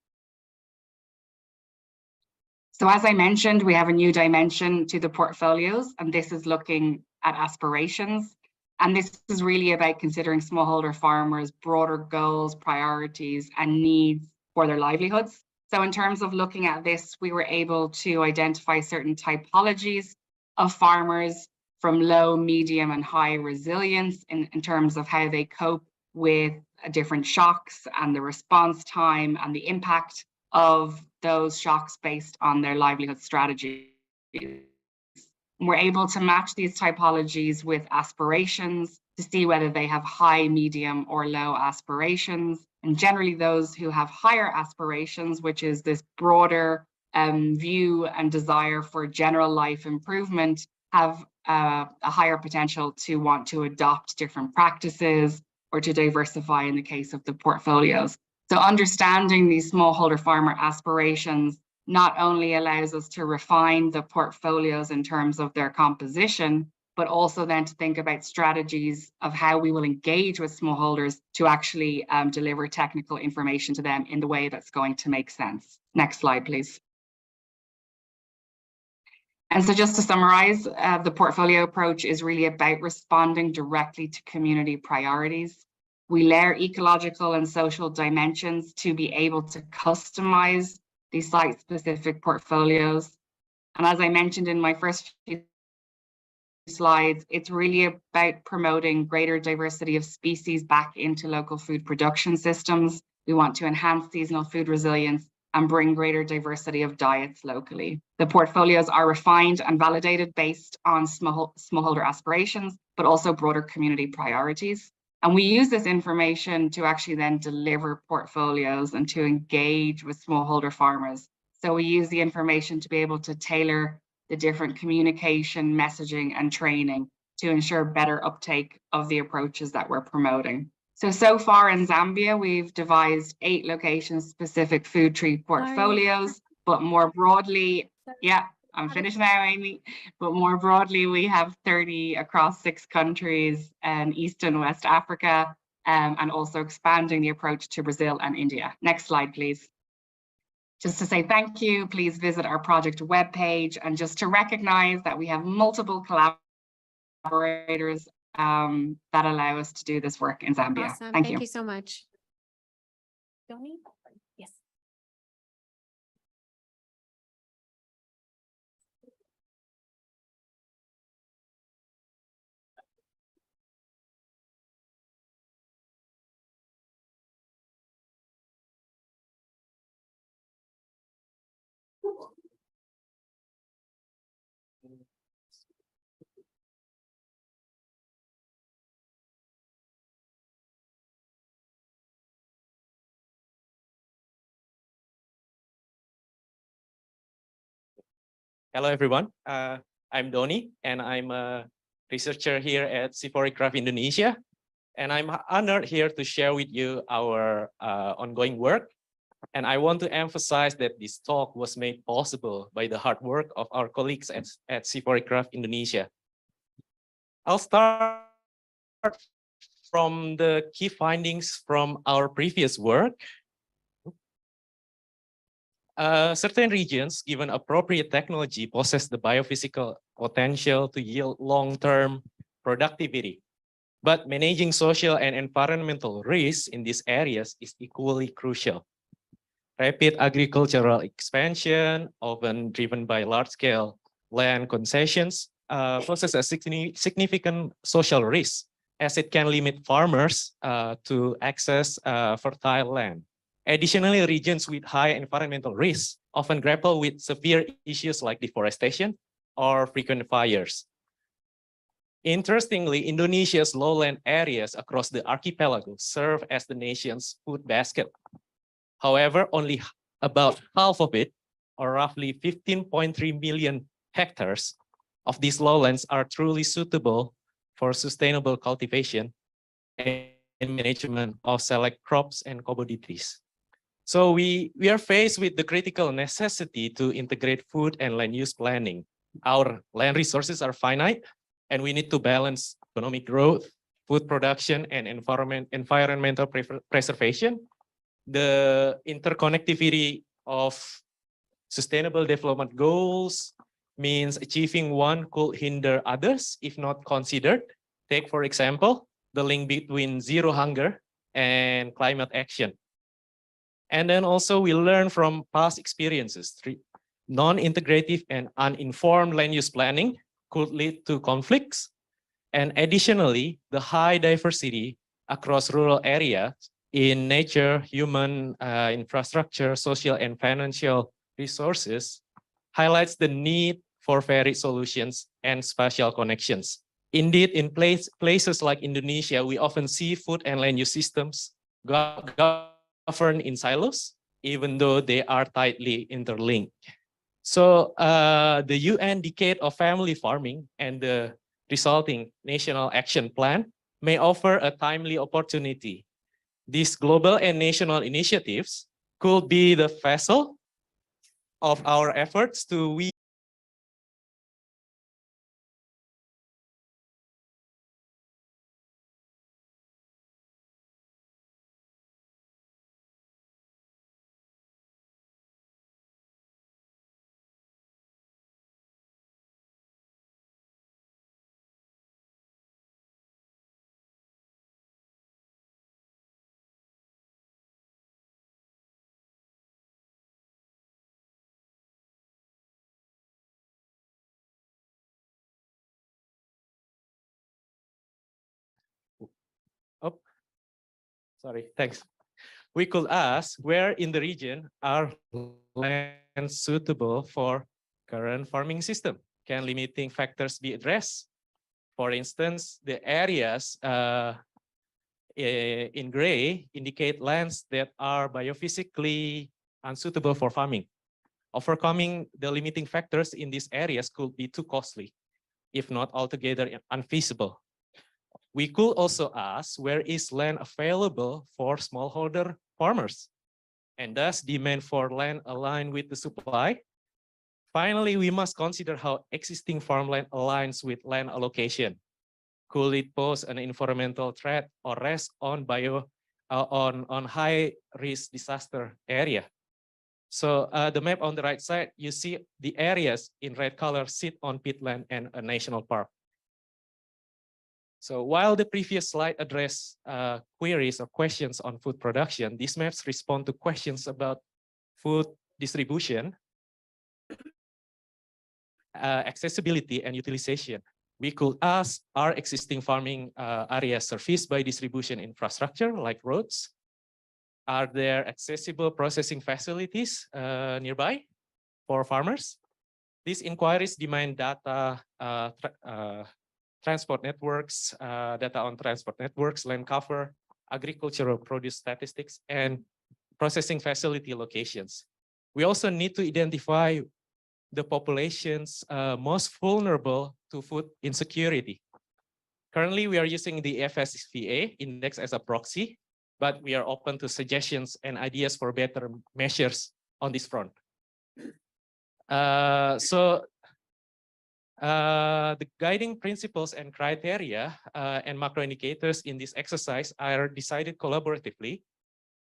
S9: So as I mentioned, we have a new dimension to the portfolios, and this is looking at aspirations. And this is really about considering smallholder farmers' broader goals, priorities, and needs for their livelihoods. So in terms of looking at this, we were able to identify certain typologies of farmers from low, medium, and high resilience in terms of how they cope with different shocks and the response time and the impact of those shocks based on their livelihood strategies. We're able to match these typologies with aspirations to see whether they have high, medium, or low aspirations. And generally those who have higher aspirations, which is this broader view and desire for general life improvement, have a higher potential to want to adopt different practices or to diversify in the case of the portfolios. So understanding these smallholder farmer aspirations not only allows us to refine the portfolios in terms of their composition, but also then to think about strategies of how we will engage with smallholders to actually deliver technical information to them in the way that's going to make sense. Next slide, please. And so just to summarize, the portfolio approach is really about responding directly to community priorities. We layer ecological and social dimensions to be able to customize these site-specific portfolios. And as I mentioned in my first few slides, it's really about promoting greater diversity of species back into local food production systems. We want to enhance seasonal food resilience and bring greater diversity of diets locally. The portfolios are refined and validated based on smallholder aspirations, but also broader community priorities. And we use this information to actually then deliver portfolios and to engage with smallholder farmers. So we use the information to be able to tailor the different communication, messaging, and training to ensure better uptake of the approaches that we're promoting. So far in Zambia, we've devised 8 location-specific food tree portfolios, but more broadly, yeah, I'm finished now, Amy. But more broadly, we have 30 across 6 countries in East and West Africa, and also expanding the approach to Brazil and India. Next slide, please. Just to say thank you, please visit our project webpage, and just to recognize that we have multiple collaborators that allow us to do this work in Zambia.
S2: Awesome.
S9: Thank
S2: Thank
S9: you.
S2: you so much. Doni? Yes.
S10: Hello, everyone. I'm Doni, and I'm a researcher here at CIFOR-ICRAF Indonesia. And I'm honored here to share with you our ongoing work. And I want to emphasize that this talk was made possible by the hard work of our colleagues at CIFOR-ICRAF Indonesia. I'll start from the key findings from our previous work. Certain regions, given appropriate technology, possess the biophysical potential to yield long-term productivity. But managing social and environmental risks in these areas is equally crucial. Rapid agricultural expansion, often driven by large-scale land concessions, poses a significant social risk, as it can limit farmers to access fertile land. Additionally, regions with high environmental risks often grapple with severe issues like deforestation or frequent fires. Interestingly, Indonesia's lowland areas across the archipelago serve as the nation's food basket. However, only about half of it, or roughly 15.3 million hectares of these lowlands, are truly suitable for sustainable cultivation and management of select crops and commodities. So we are faced with the critical necessity to integrate food and land use planning. Our land resources are finite, and we need to balance economic growth, food production, and environmental preservation. The interconnectivity of sustainable development goals means achieving one could hinder others if not considered. Take, for example, the link between zero hunger and climate action. And then also we learn from past experiences. Non-integrative and uninformed land use planning could lead to conflicts. And additionally, the high diversity across rural areas in nature, human infrastructure, social and financial resources highlights the need for varied solutions and spatial connections. Indeed, in places like Indonesia, we often see food and land use systems governed in silos, even though they are tightly interlinked. So the UN Decade of Family Farming and the resulting National Action Plan may offer a timely opportunity. These global and national initiatives could be the vessel of our efforts to weed oh, sorry, thanks. We could ask where in the region are lands suitable for current farming system? Can limiting factors be addressed? For instance, the areas in gray indicate lands that are biophysically unsuitable for farming. Overcoming the limiting factors in these areas could be too costly, if not altogether unfeasible. We could also ask where is land available for smallholder farmers, and does demand for land align with the supply? Finally, we must consider how existing farmland aligns with land allocation. Could it pose an environmental threat or rest on on high risk disaster area? So the map on the right side, you see the areas in red color sit on peatland and a national park. So while the previous slide addressed queries or questions on food production, these maps respond to questions about food distribution, accessibility, and utilization. We could ask, are existing farming areas serviced by distribution infrastructure like roads? Are there accessible processing facilities nearby for farmers? These inquiries demand data, transport networks, data on transport networks, land cover, agricultural produce statistics, and processing facility locations. We also need to identify the populations most vulnerable to food insecurity. Currently, we are using the FSVA index as a proxy, but we are open to suggestions and ideas for better measures on this front. The guiding principles and criteria and macro indicators in this exercise are decided collaboratively.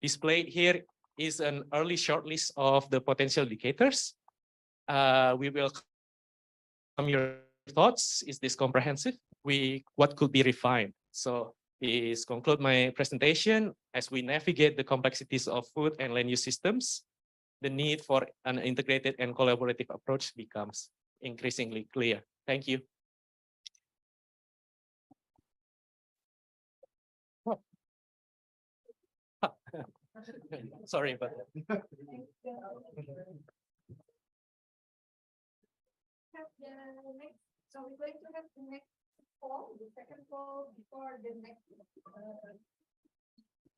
S10: Displayed here is an early shortlist of the potential indicators. We will come your thoughts. Is this comprehensive? What could be refined? So this conclude my presentation. As we navigate the complexities of food and land use systems, the need for an integrated and collaborative approach becomes increasingly clear. Thank you. Sorry, but
S4: So we're going to have the next call, the second call before the next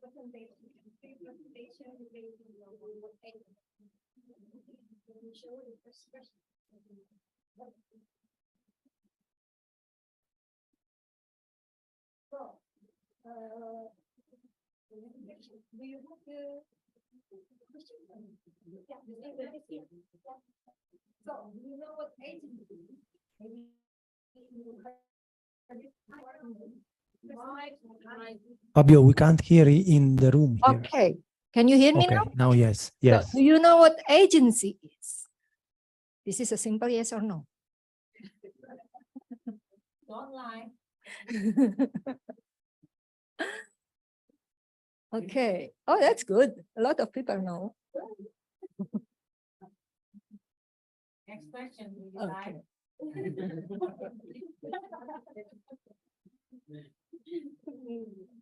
S4: presentation. Presentation related to what we show the first question. So, do you have the question? Yeah, so, do you know what agency?
S8: Fabio, we can't hear you in the room here.
S4: Okay, can you hear me
S8: Okay,
S4: now?
S8: now yes, yes.
S4: So, do you know what agency is? This is a simple yes or no. Don't lie. Okay. Oh, that's good. A lot of people know.
S6: Next question.
S4: Okay.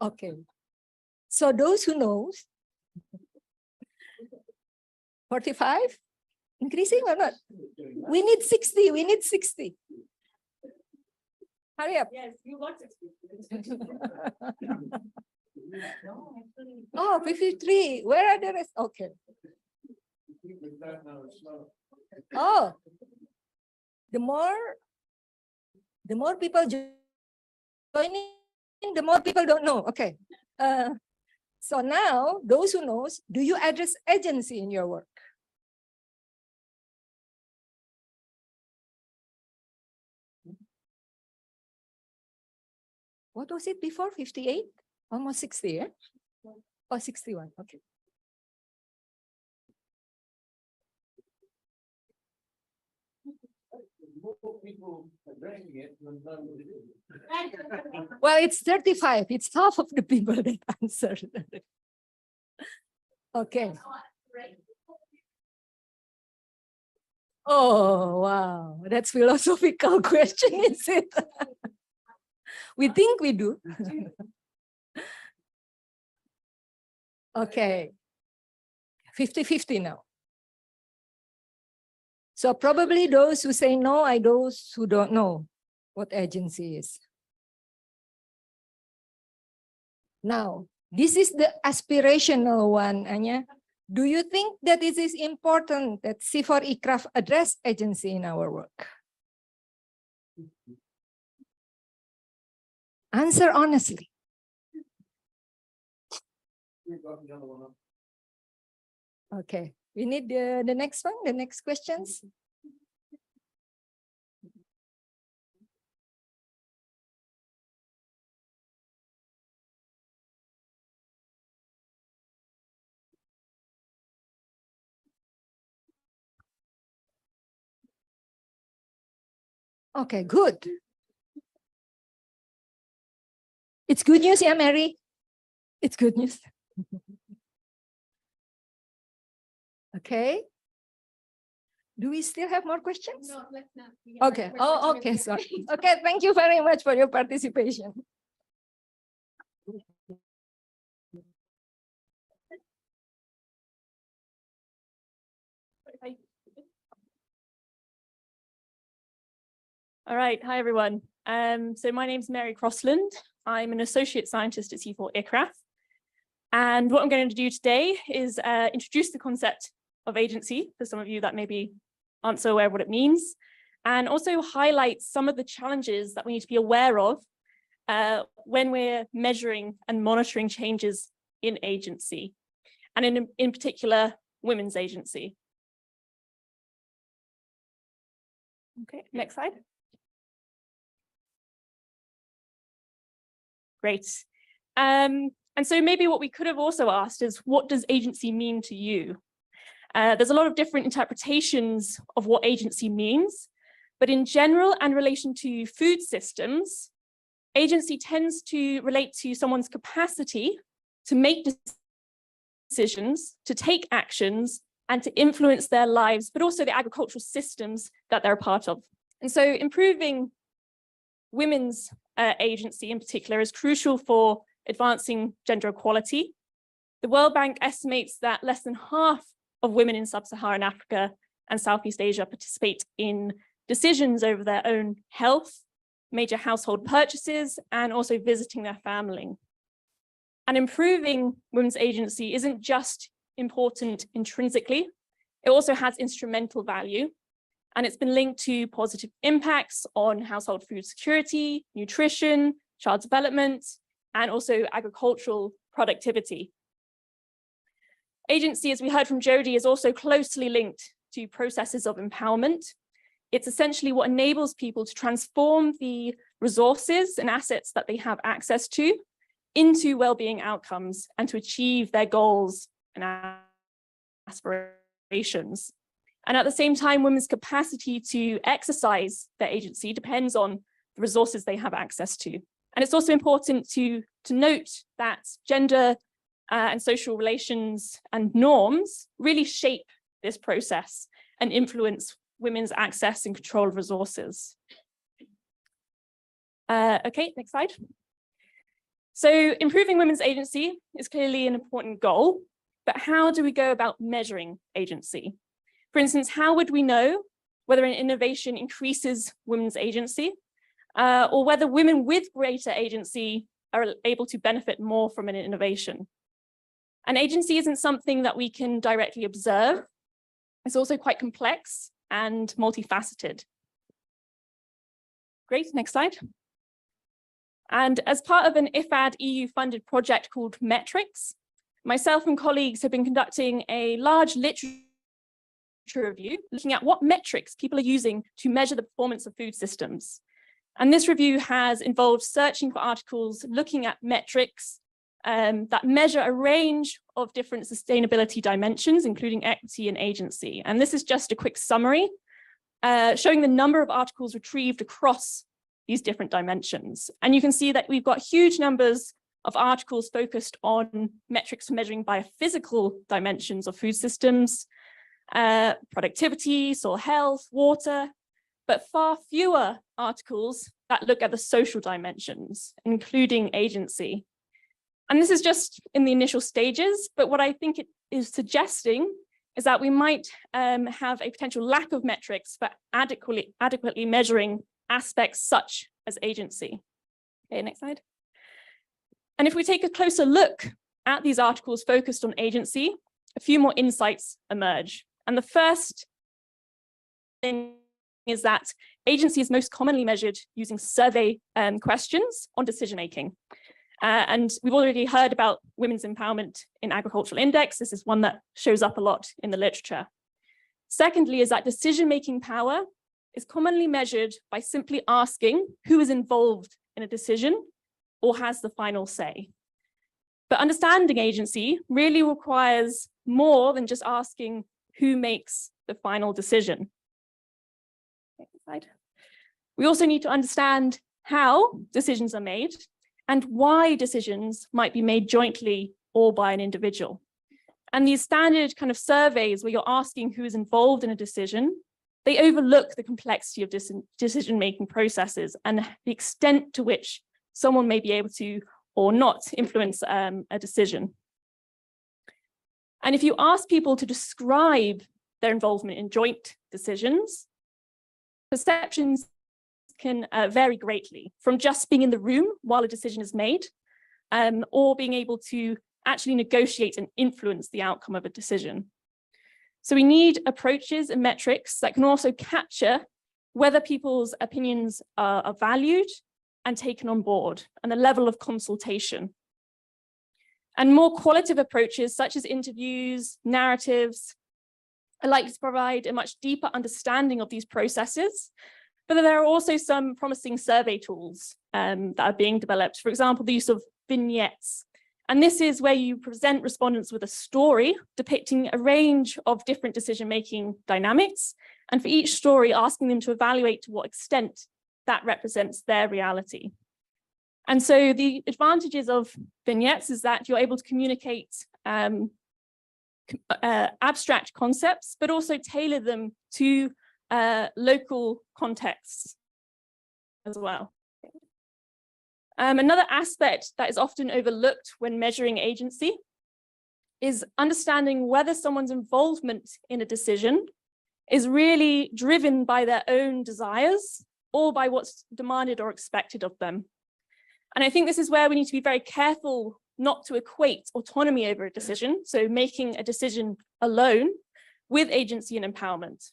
S4: Okay. So those who knows, 45, increasing or not? We need 60. We need 60. Hurry up.
S6: Yes, you got 60.
S4: Oh, 53. Where are the rest? Okay. Oh, the more people joining, the more people don't know. Okay. So now, those who knows, do you address agency in your work? What was it before? 58? Almost 60, yeah? Oh, 61, okay. Well, it's 35. It's half of the people that answered. Okay. Oh, wow. That's philosophical question, is it? We think we do. Okay. 50-50 now. So probably those who say no are those who don't know what agency is. Now, this is the aspirational one, Anya. Do you think that it is important that CIFOR-ICRAF address agency in our work? Answer honestly. Okay, we need the next one, the next questions. Okay, good. It's good news, yeah, Mary? It's good news. Okay. Do we still have more questions?
S2: No, let's not.
S4: Okay. Oh, okay. Sorry. Okay. Thank you very much for your participation.
S11: All right. Hi, everyone. So my name's Mary Crossland. I'm an associate scientist at CIFOR-ICRAF. And what I'm going to do today is introduce the concept of agency for some of you that maybe aren't so aware of what it means, and also highlight some of the challenges that we need to be aware of when we're measuring and monitoring changes in agency, and in particular, women's agency. Okay, next slide. Great. And so maybe what we could have also asked is, what does agency mean to you? There's a lot of different interpretations of what agency means, but in general and relation to food systems, agency tends to relate to someone's capacity to make decisions, to take actions, and to influence their lives, but also the agricultural systems that they're a part of. And so improving women's agency in particular is crucial for advancing gender equality. The World Bank estimates that less than half of women in sub-Saharan Africa and Southeast Asia participate in decisions over their own health, major household purchases, and also visiting their family. And improving women's agency isn't just important intrinsically, it also has instrumental value, and it's been linked to positive impacts on household food security, nutrition, child development, and also agricultural productivity. Agency, as we heard from Jody, is also closely linked to processes of empowerment. It's essentially what enables people to transform the resources and assets that they have access to into well-being outcomes and to achieve their goals and aspirations. And at the same time, women's capacity to exercise their agency depends on the resources they have access to. And it's also important to note that gender and social relations and norms really shape this process and influence women's access and control of resources. Okay, next slide. So improving women's agency is clearly an important goal, but how do we go about measuring agency? For instance, how would we know whether an innovation increases women's agency or whether women with greater agency are able to benefit more from an innovation? And agency isn't something that we can directly observe. It's also quite complex and multifaceted. Great, next slide. And as part of an IFAD EU-funded project called Metrics, myself and colleagues have been conducting a large literature review, looking at what metrics people are using to measure the performance of food systems. And this review has involved searching for articles looking at metrics that measure a range of different sustainability dimensions, including equity and agency. And this is just a quick summary showing the number of articles retrieved across these different dimensions. And you can see that we've got huge numbers of articles focused on metrics for measuring biophysical dimensions of food systems, productivity, soil health, water, but far fewer articles that look at the social dimensions, including agency. And this is just in the initial stages, but what I think it is suggesting is that we might have a potential lack of metrics for adequately measuring aspects such as agency. Okay, next slide. And if we take a closer look at these articles focused on agency, a few more insights emerge. And the first thing is that agency is most commonly measured using survey questions on decision-making. And we've already heard about women's empowerment in agricultural index. This is one that shows up a lot in the literature. Secondly, is that decision-making power is commonly measured by simply asking who is involved in a decision or has the final say. But understanding agency really requires more than just asking who makes the final decision. Next slide. We also need to understand how decisions are made and why decisions might be made jointly or by an individual. And these standard kind of surveys where you're asking who is involved in a decision, they overlook the complexity of decision-making processes and the extent to which someone may be able to or not influence a decision. And if you ask people to describe their involvement in joint decisions, perceptions can vary greatly, from just being in the room while a decision is made, or being able to actually negotiate and influence the outcome of a decision. So we need approaches and metrics that can also capture whether people's opinions are valued and taken on board, and the level of consultation. And more qualitative approaches, such as interviews, narratives, are likely to provide a much deeper understanding of these processes. But there are also some promising survey tools that are being developed. For example, the use of vignettes. And this is where you present respondents with a story depicting a range of different decision-making dynamics, and for each story asking them to evaluate to what extent that represents their reality. And so the advantages of vignettes is that you're able to communicate abstract concepts, but also tailor them to local contexts as well. Another aspect that is often overlooked when measuring agency is understanding whether someone's involvement in a decision is really driven by their own desires or by what's demanded or expected of them. And I think this is where we need to be very careful not to equate autonomy over a decision, so making a decision alone, with agency and empowerment.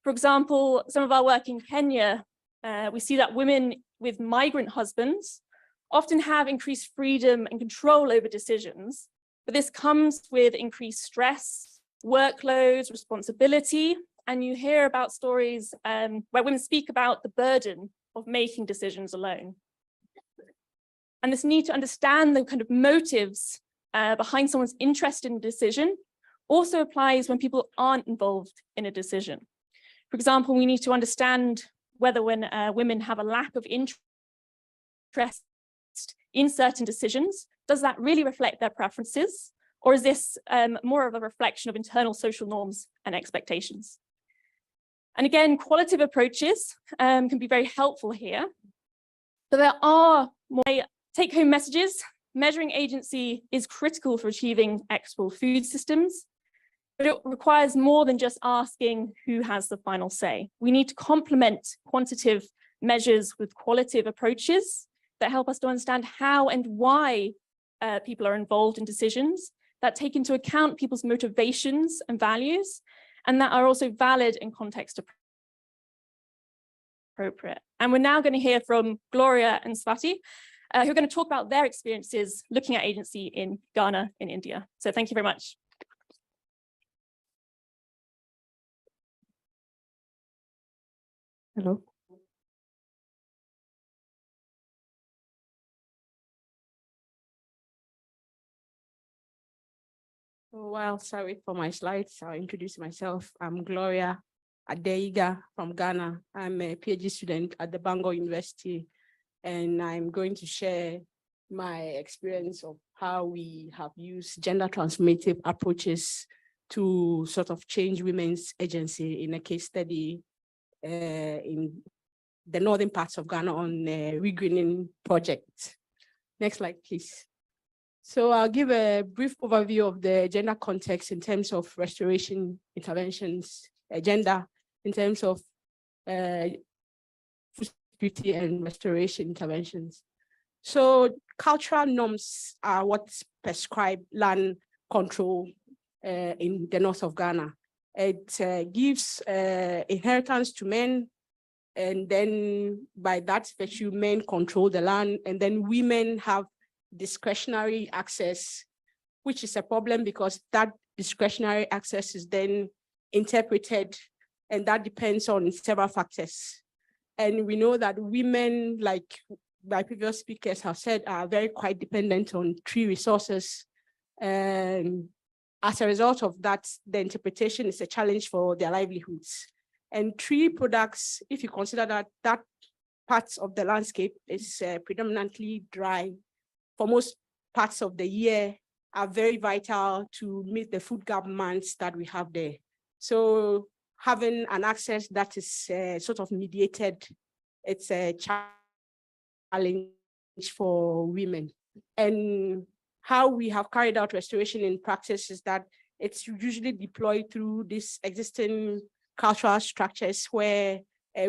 S11: For example, some of our work in Kenya, we see that women with migrant husbands often have increased freedom and control over decisions, but this comes with increased stress, workloads, responsibility, and you hear about stories where women speak about the burden of making decisions alone. And this need to understand the kind of motives behind someone's interest in a decision also applies when people aren't involved in a decision. For example, we need to understand whether when women have a lack of interest in certain decisions, does that really reflect their preferences? Or is this more of a reflection of internal social norms and expectations? And again, qualitative approaches can be very helpful here. But there are more take-home messages. Measuring agency is critical for achieving equitable food systems, but it requires more than just asking who has the final say. We need to complement quantitative measures with qualitative approaches that help us to understand how and why people are involved in decisions, that take into account people's motivations and values, and that are also valid and context appropriate. And we're now going to hear from Gloria and Swati, who are going to talk about their experiences looking at agency in Ghana and India. So thank you very much.
S12: Hello. I'll start with for my slides. I'll introduce myself. I'm Gloria Adeiga from Ghana. I'm a PhD student at the Bangor University, and I'm going to share my experience of how we have used gender transformative approaches to sort of change women's agency in a case study in the northern parts of Ghana on a regreening project. Next slide, please. So I'll give a brief overview of the gender context in terms of restoration interventions, gender in terms of food security and restoration interventions. So cultural norms are what prescribe land control in the north of Ghana. It gives inheritance to men, and then by that virtue, men control the land, and then women have discretionary access, which is a problem because that discretionary access is then interpreted, and that depends on several factors. And we know that women, like my previous speakers have said, are very quite dependent on tree resources. And as a result of that, the interpretation is a challenge for their livelihoods. And tree products, if you consider that parts of the landscape is predominantly dry for most parts of the year, are very vital to meet the food governance that we have there. So having an access that is sort of mediated, it's a challenge for women. And how we have carried out restoration in practice is that it's usually deployed through these existing cultural structures where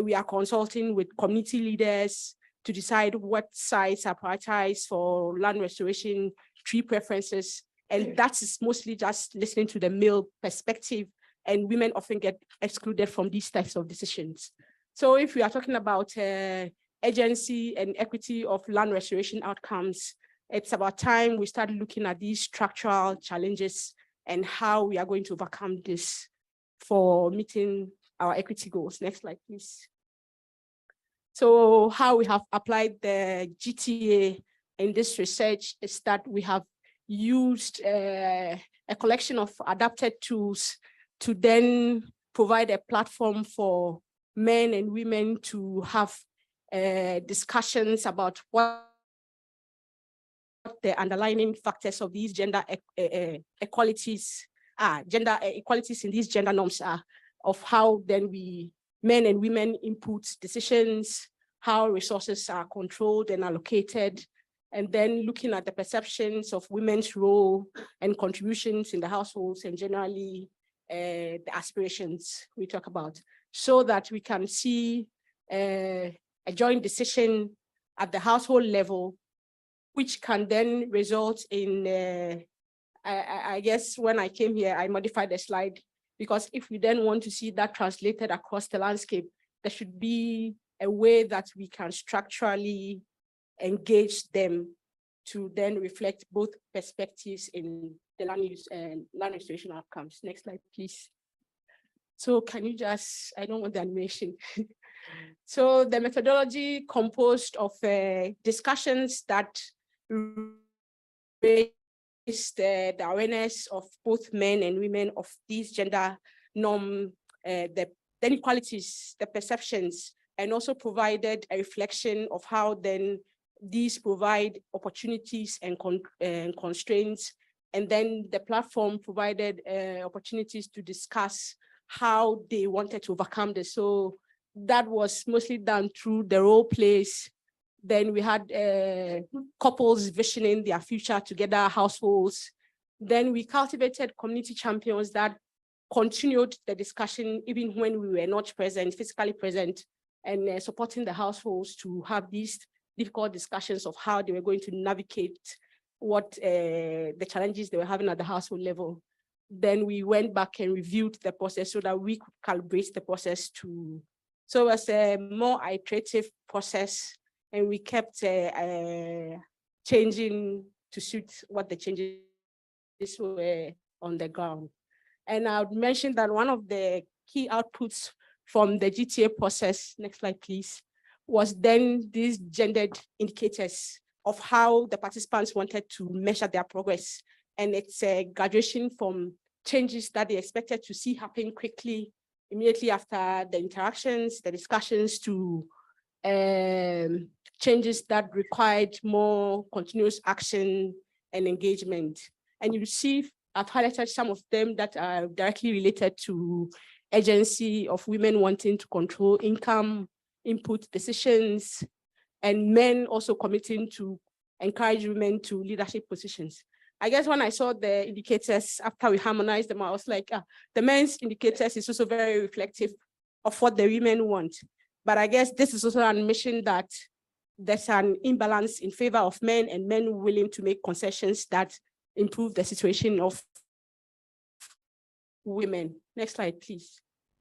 S12: we are consulting with community leaders to decide what sites are prioritized for land restoration, tree preferences. And that is mostly just listening to the male perspective, and women often get excluded from these types of decisions. So if we are talking about agency and equity of land restoration outcomes, it's about time we start looking at these structural challenges and how we are going to overcome this for meeting our equity goals. Next slide, please. So how we have applied the GTA in this research is that we have used a collection of adapted tools to then provide a platform for men and women to have discussions about what the underlying factors of these gender equalities are, gender equalities in these gender norms are, of how then men and women input decisions, how resources are controlled and allocated, and then looking at the perceptions of women's role and contributions in the households and generally the aspirations we talk about, so that we can see a joint decision at the household level, which can then result in, I guess when I came here, I modified the slide, because if we then want to see that translated across the landscape, there should be a way that we can structurally engage them to then reflect both perspectives in the land use and land restoration outcomes. Next slide, please. So can you just, I don't want the animation. So the methodology composed of discussions that raise the awareness of both men and women of these gender norm, the inequalities, the perceptions, and also provided a reflection of how then these provide opportunities and constraints. And then the platform provided opportunities to discuss how they wanted to overcome this. So that was mostly done through the role plays. Then we had couples visioning their future together, households. Then we cultivated community champions that continued the discussion even when we were not present, physically present, and supporting the households to have these difficult discussions of how they were going to navigate what the challenges they were having at the household level. Then we went back and reviewed the process so that we could calibrate the process to, so it was a more iterative process, and we kept changing to suit what the changes were on the ground. And I would mention that one of the key outputs from the GTA process, next slide please, was then these gendered indicators of how the participants wanted to measure their progress. and it's a graduation from changes that they expected to see happen quickly, immediately after the interactions, the discussions, to changes that required more continuous action and engagement. And you see, I've highlighted some of them that are directly related to agency of women wanting to control income, input decisions, and men also committing to encourage women to leadership positions. I guess when I saw the indicators after we harmonized them, I was like, the men's indicators is also very reflective of what the women want. But I guess this is also an admission that there's an imbalance in favor of men and men willing to make concessions that improve the situation of women. Next slide, please.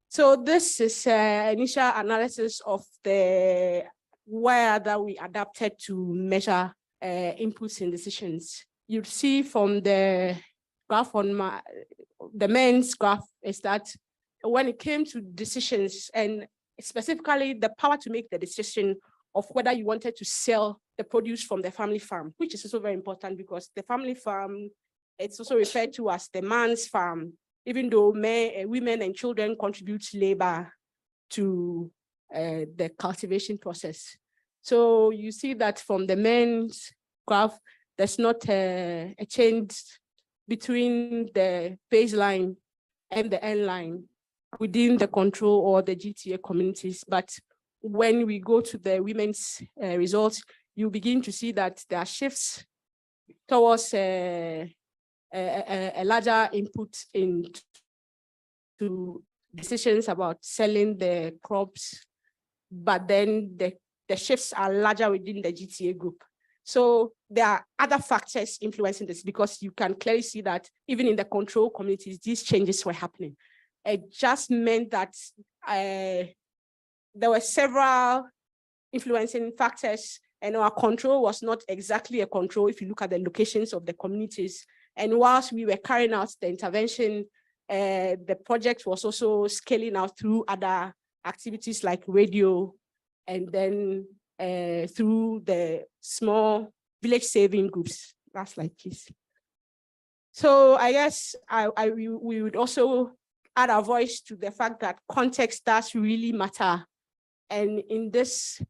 S12: So this is initial analysis of the where that we adapted to measure inputs in decisions. You see from the graph on the men's graph is that when it came to decisions, and specifically the power to make the decision of whether you wanted to sell the produce from the family farm, which is also very important because the family farm, it's also referred to as the man's farm, even though women and children contribute labor to the cultivation process. So you see that from the men's graph, there's not a change between the baseline and the end line within the control or the GTA communities. But when we go to the women's results, you begin to see that there are shifts towards a larger input into decisions about selling the crops, but then the shifts are larger within the GTA group. So there are other factors influencing this because you can clearly see that even in the control communities, these changes were happening. It just meant that there were several influencing factors, and our control was not exactly a control if you look at the locations of the communities. And whilst we were carrying out the intervention, the project was also scaling out through other activities like radio, and then through the small village saving groups. Last slide, please. So I guess we would also add our voice to the fact that context does really matter. And in this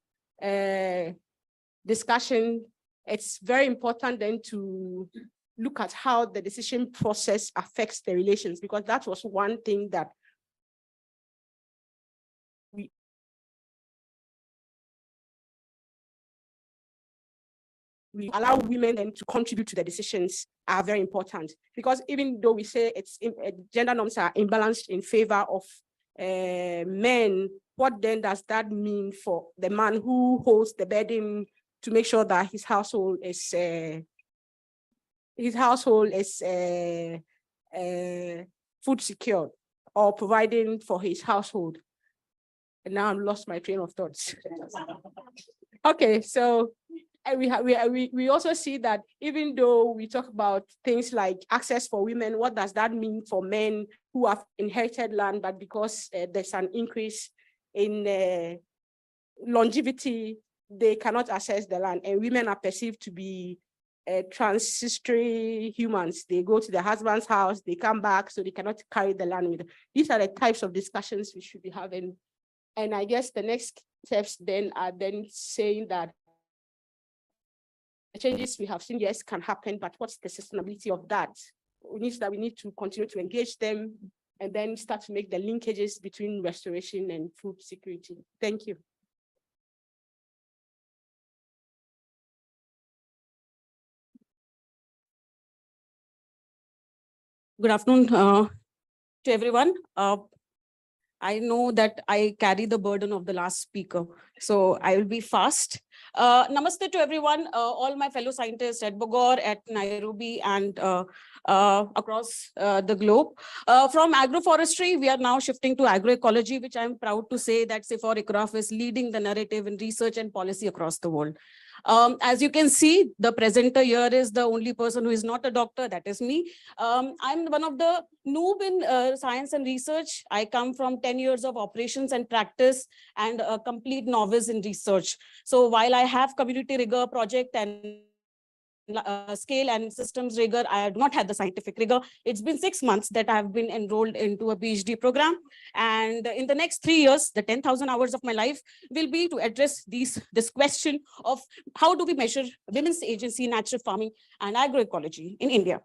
S12: discussion, it's very important then to look at how the decision process affects the relations, because that was one thing that we allow women then to contribute to the decisions are very important, because even though we say it's gender norms are imbalanced in favor of men, what then does that mean for the man who holds the burden to make sure that his household is food secured or providing for his household? And now I've lost my train of thoughts. Okay, so we also see that even though we talk about things like access for women, what does that mean for men who have inherited land, but because there's an increase in longevity, they cannot access the land, and women are perceived to be transitory humans. They go to their husband's house, they come back, so they cannot carry the land with them. These are the types of discussions we should be having. And I guess the next steps then are then saying that the changes we have seen, yes, can happen, but what's the sustainability of that? We need to continue to engage them and then start to make the linkages between restoration and food security. Thank you.
S13: Good afternoon to everyone. I know that I carry the burden of the last speaker, so I will be fast. Namaste to everyone, all my fellow scientists at Bogor, at Nairobi, and across the globe. From agroforestry, we are now shifting to agroecology, which I'm proud to say that CIFOR-ICRAF is leading the narrative in research and policy across the world. As you can see, the presenter here is the only person who is not a doctor, that is me. I'm one of the noob in science and research. I come from 10 years of operations and practice and a complete novice in research. So while I have community rigor project and scale and systems rigor. I do not have the scientific rigor. It's been 6 months that I've been enrolled into a PhD program. And in the next 3 years, the 10,000 hours of my life will be to address this question of how do we measure women's agency in natural farming and agroecology in India.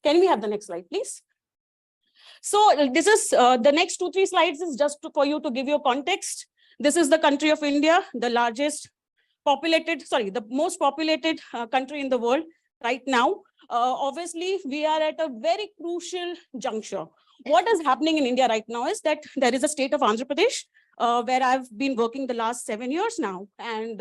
S13: Can we have the next slide, please? So this is the next 2-3 slides is just for you to give you a context. This is the country of India, the most populated country in the world right now. Obviously, we are at a very crucial juncture. What is happening in India right now is that there is a state of Andhra Pradesh where I've been working the last 7 years now. And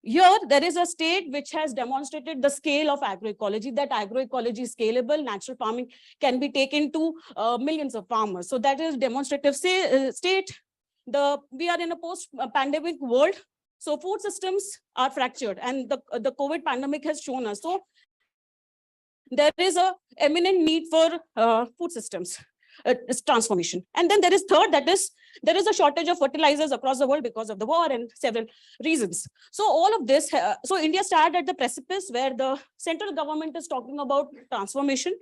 S13: here, there is a state which has demonstrated the scale of agroecology, that agroecology is scalable, natural farming can be taken to millions of farmers. So that is demonstrative state. We are in a post-pandemic world. So food systems are fractured, and the COVID pandemic has shown us. So there is a eminent need for food systems transformation. And then there is third, that is, there is a shortage of fertilizers across the world because of the war and several reasons. So all of this, so India started at the precipice where the central government is talking about transformation.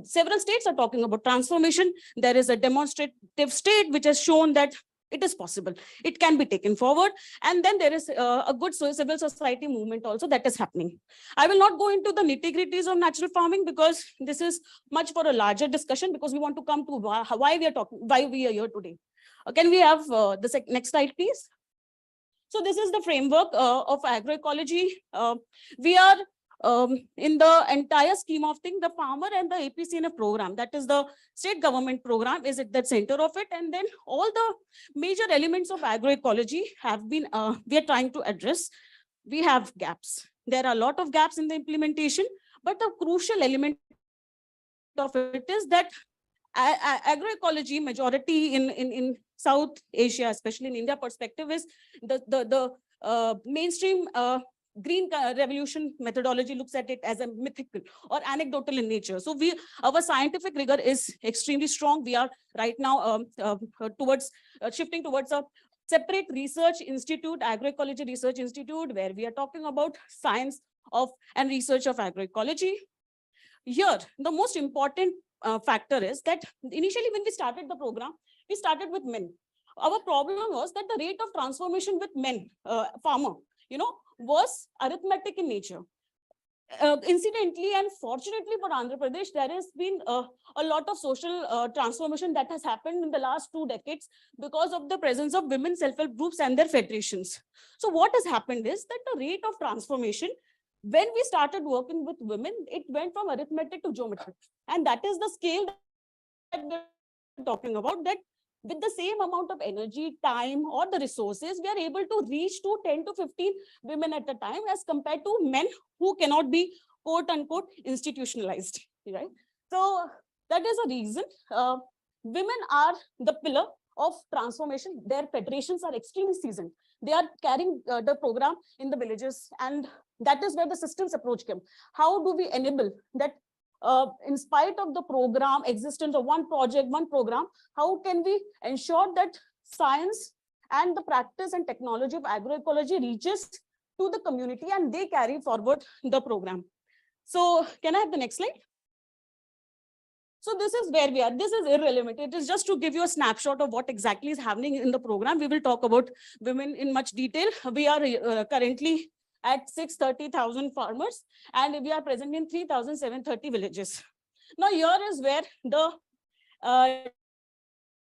S13: Several states are talking about transformation. There is a demonstrative state which has shown that it is possible. It can be taken forward. And then there is a good civil society movement also that is happening. I will not go into the nitty-gritties of natural farming because this is much for a larger discussion, because we want to come to why we are here today. Can we have the next slide, please? So this is the framework of agroecology. We are in the entire scheme of things, the farmer and the APCNF program, that is the state government program, is at the center of it. And then all the major elements of agroecology have been, we are trying to address. We have gaps. There are a lot of gaps in the implementation, but the crucial element of it is that agroecology majority in South Asia, especially in India perspective, is the mainstream Green Revolution methodology looks at it as a mythical or anecdotal in nature. So our scientific rigor is extremely strong. We are right now shifting towards a separate research institute, agroecology research institute, where we are talking about science of and research of agroecology. Here, the most important factor is that initially when we started the program, we started with men. Our problem was that the rate of transformation with men, farmer, was arithmetic in nature. Incidentally and fortunately for Andhra Pradesh, there has been a lot of social transformation that has happened in the last 2 decades because of the presence of women self-help groups and their federations. So what has happened is that the rate of transformation, when we started working with women, it went from arithmetic to geometric. And that is the scale that we're talking about, that with the same amount of energy, time, or the resources, we are able to reach to 10 to 15 women at a time as compared to men who cannot be quote unquote institutionalized, right? So that is a reason women are the pillar of transformation. Their federations are extremely seasoned. They are carrying the program in the villages, and that is where the systems approach came. How do we enable that? In spite of the program existence of one project, one program, how can we ensure that science and the practice and technology of agroecology reaches to the community and they carry forward the program? So can I have the next slide? So this is where we are. This is irrelevant. It is just to give you a snapshot of what exactly is happening in the program. We will talk about women in much detail. We are currently at 630,000 farmers, and we are present in 3,730 villages. Now here is where the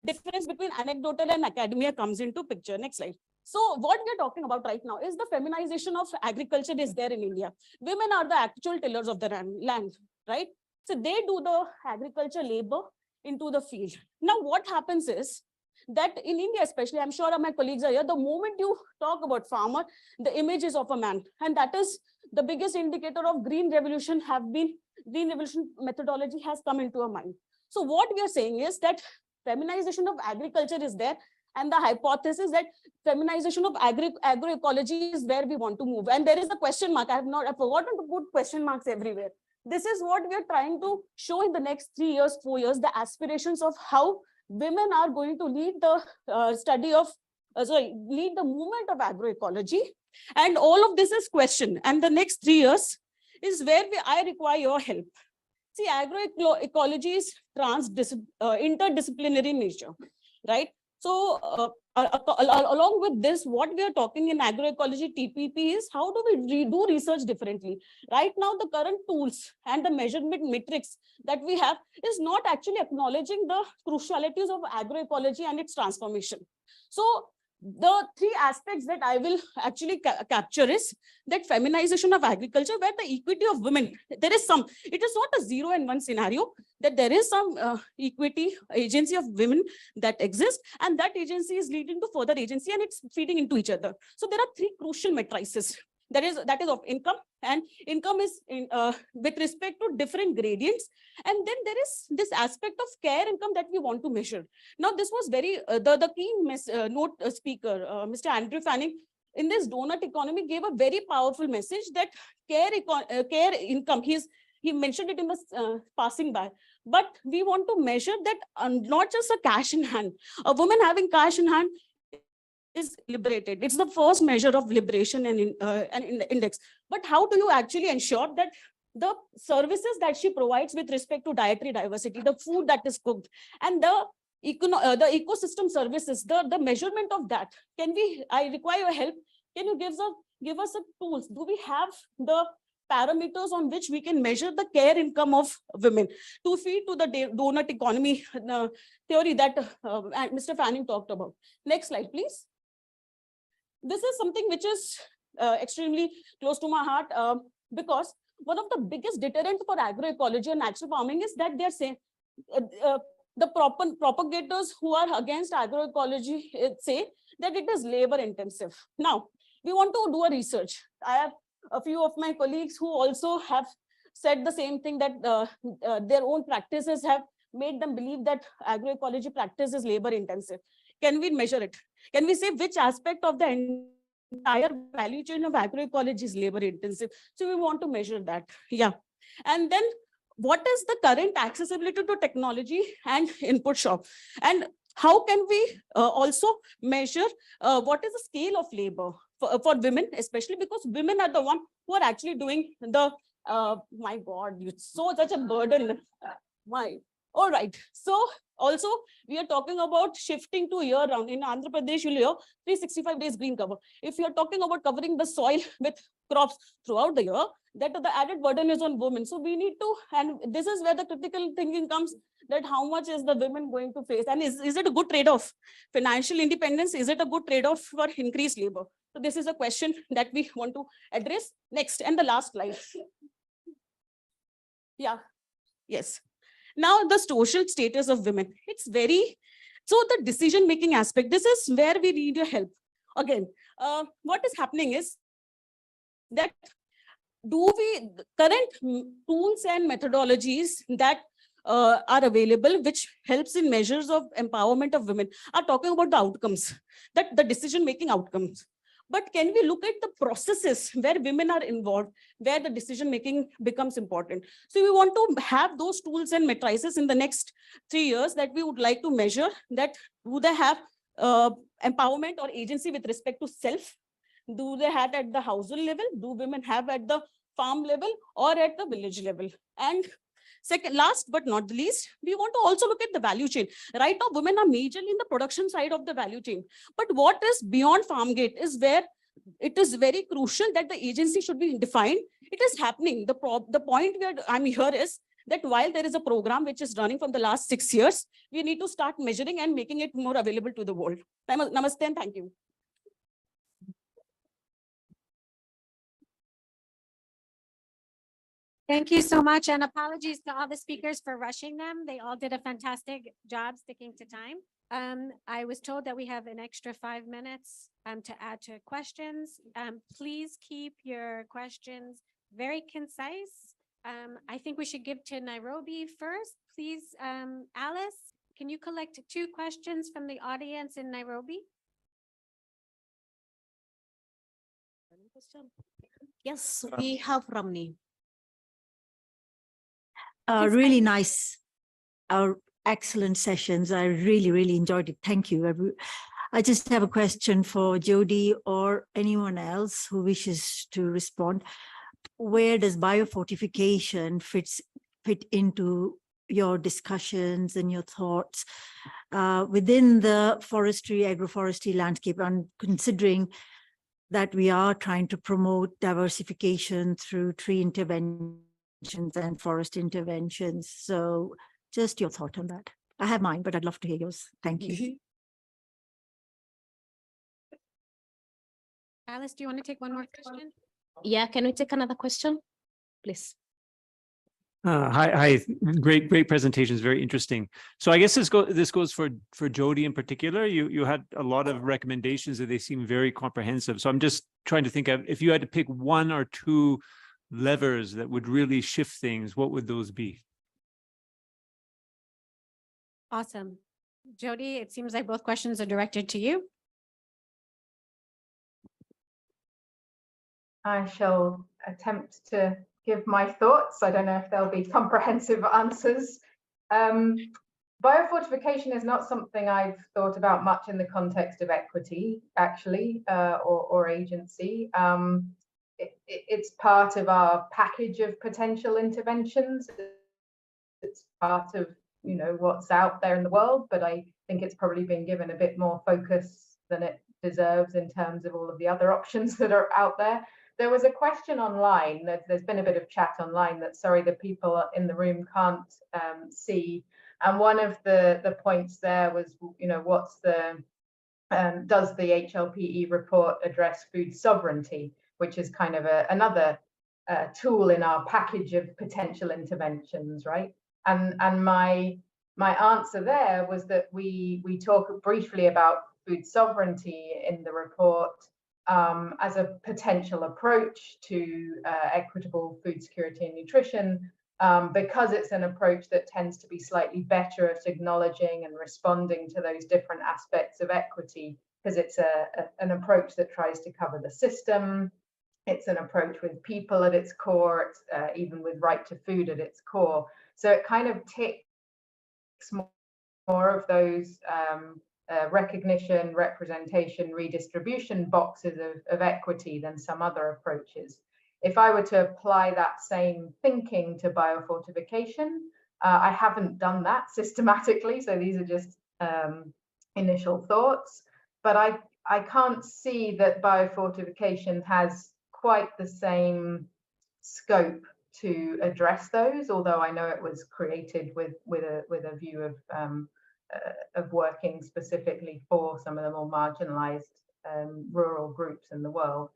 S13: difference between anecdotal and academia comes into picture. Next slide. So what we are talking about right now is the feminization of agriculture is there in India. Women are the actual tillers of the land, right? So they do the agriculture labor into the field. Now what happens is that in India especially, I'm sure my colleagues are here, the moment you talk about farmer, the image is of a man. And that is the biggest indicator of green revolution methodology has come into our mind. So what we are saying is that feminization of agriculture is there, and the hypothesis that feminization of agroecology is where we want to move. And there is a question mark. I've forgotten to put question marks everywhere. This is what we are trying to show in the next 3 years, 4 years, the aspirations of how women are going to lead the lead the movement of agroecology. And all of this is questioned. And the next 3 years is where I require your help. See, agroecology is interdisciplinary nature, right? So along with this, what we are talking in agroecology TPP is how do we do research differently? Right now, the current tools and the measurement metrics that we have is not actually acknowledging the crucialities of agroecology and its transformation. So the three aspects that I will actually capture is that feminization of agriculture, where the equity of women, there is some, it is not a 0 and 1 scenario, that there is some equity agency of women that exists, and that agency is leading to further agency and it's feeding into each other. So there are three crucial matrices. That is of income, and income is with respect to different gradients. And then there is this aspect of care income that we want to measure. Now, this was very, the key speaker, Mr. Andrew Fanning, in this donut economy gave a very powerful message that care income, he mentioned it in the passing by, but we want to measure that not just a cash in hand. A woman having cash in hand is liberated. It's the first measure of liberation and index. But how do you actually ensure that the services that she provides with respect to dietary diversity, the food that is cooked, and the ecosystem services, the measurement of that, I require your help. Can you give us a tools? Do we have the parameters on which we can measure the care income of women to feed to the donut economy theory that Mr. Fanning talked about? Next slide, please. This is something which is extremely close to my heart because one of the biggest deterrent for agroecology and natural farming is that they're saying the propagators who are against agroecology say that it is labor intensive. Now, we want to do a research. I have a few of my colleagues who also have said the same thing, that their own practices have made them believe that agroecology practice is labor intensive. Can we measure it? Can we say which aspect of the entire value chain of agroecology is labor intensive? So we want to measure that. Yeah. And then what is the current accessibility to technology and input shock? And how can we also measure what is the scale of labor for women, especially because women are the one who are actually doing the, my God, it's such a burden. All right. So also we are talking about shifting to year round. In Andhra Pradesh, you'll hear 365 days green cover. If you're talking about covering the soil with crops throughout the year, that the added burden is on women. So we need to, and this is where the critical thinking comes, that how much is the women going to face? And is it a good trade-off? Financial independence, is it a good trade-off for increased labor? So this is a question that we want to address. Next, and the last slide. Yeah, yes. Now, the social status of women, it's very, so the decision-making aspect, this is where we need your help. Again, what is happening is that current tools and methodologies that are available, which helps in measures of empowerment of women, are talking about the outcomes, that the decision-making outcomes. But can we look at the processes where women are involved, where the decision-making becomes important? So we want to have those tools and matrices in the next 3 years that we would like to measure, that do they have empowerment or agency with respect to self? Do they have at the household level? Do women have at the farm level or at the village level? And second, last but not the least, we want to also look at the value chain. Right now, women are majorly in the production side of the value chain. But what is beyond farm gate is where it is very crucial that the agency should be defined. It is happening. The point where I'm here is that while there is a program which is running from the last 6 years, we need to start measuring and making it more available to the world. Namaste and thank you.
S2: Thank you so much, and apologies to all the speakers for rushing them. They all did a fantastic job sticking to time. I was told that we have an extra 5 minutes to add to questions. Please keep your questions very concise. I think we should give to Nairobi first. Please, Alice, can you collect 2 questions from the audience in Nairobi?
S14: Yes, we have Ramni.
S15: Really nice, excellent sessions. I really enjoyed it. Thank you. I just have a question for Jody or anyone else who wishes to respond. where does biofortification fit into your discussions and your thoughts within the forestry, agroforestry landscape, and considering that we are trying to promote diversification through tree interventions and forest interventions. So just your thought on that. I have mine, but I'd love to hear yours. Thank you.
S2: Alice, do you want to take one more question?
S14: Yeah, can we take another question, please?
S16: Hi, great presentations, very interesting. So I guess this goes for Jody in particular. You had a lot of recommendations that they seem very comprehensive. So I'm just trying to think of, if you had to pick one or two levers that would really shift things, what would those be?
S2: Awesome. Jody, it seems like both questions are directed to you.
S3: I shall attempt to give my thoughts. I don't know if there'll be comprehensive answers. Biofortification is not something I've thought about much in the context of equity, actually, or agency. It's part of our package of potential interventions. It's part of, you know, what's out there in the world, but I think it's probably been given a bit more focus than it deserves in terms of all of the other options that are out there. There was a question online, there's been a bit of chat online that, sorry, the people in the room can't see. And one of the points there was, you know, what's the, does the HLPE report address food sovereignty, which is kind of another tool in our package of potential interventions, right? And my answer there was that we talk briefly about food sovereignty in the report as a potential approach to equitable food security and nutrition, because it's an approach that tends to be slightly better at acknowledging and responding to those different aspects of equity, because it's an approach that tries to cover the system. It's an approach with people at its core, it's, even with right to food at its core. So it kind of ticks more of those recognition, representation, redistribution boxes of equity than some other approaches. If I were to apply that same thinking to biofortification, I haven't done that systematically, so these are just initial thoughts, but I can't see that biofortification has quite the same scope to address those, although I know it was created with a view of working specifically for some of the more marginalized rural groups in the world.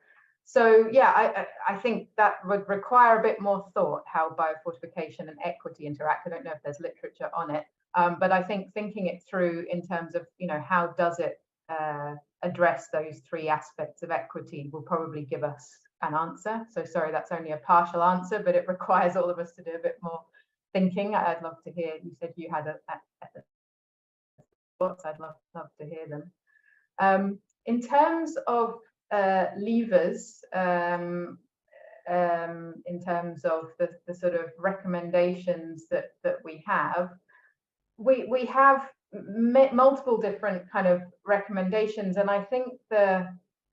S3: So yeah, I think that would require a bit more thought, how biofortification and equity interact. I don't know if there's literature on it, but I think thinking it through in terms of, you know, how does it address those three aspects of equity will probably give us an answer. So sorry, that's only a partial answer, but it requires all of us to do a bit more thinking. I'd love to hear, you said you had thoughts, I'd love to hear them. In terms of levers, in terms of the sort of recommendations that we have multiple different kind of recommendations, and I think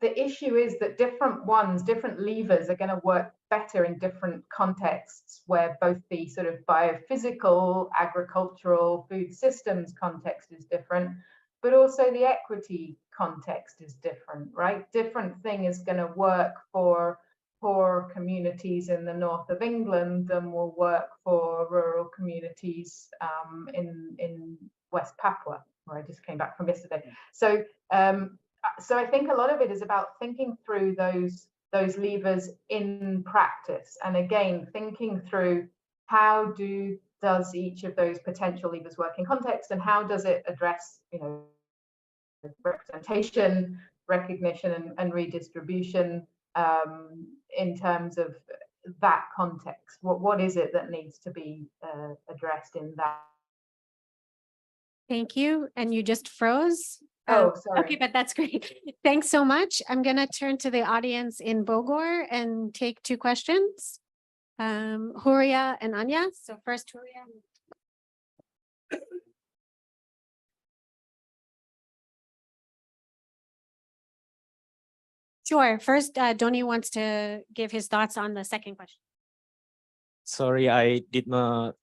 S3: the issue is that different levers are going to work better in different contexts, where both the sort of biophysical, agricultural, food systems context is different, but also the equity context is different, right? Different thing is going to work for poor communities in the north of England than will work for rural communities in West Papua, where I just came back from yesterday. So so I think a lot of it is about thinking through those levers in practice, and again thinking through how does each of those potential levers work in context, and how does it address, you know, representation, recognition, and redistribution in terms of that context. What is it that needs to be addressed in that?
S2: Thank you. And you just froze.
S3: Oh, sorry.
S2: Okay, but that's great. Thanks so much. I'm going to turn to the audience in Bogor and take two questions. Huria and Anya. So first, Huria. Sure. First, Donnie wants to give his thoughts on the second question.
S10: Sorry, I did not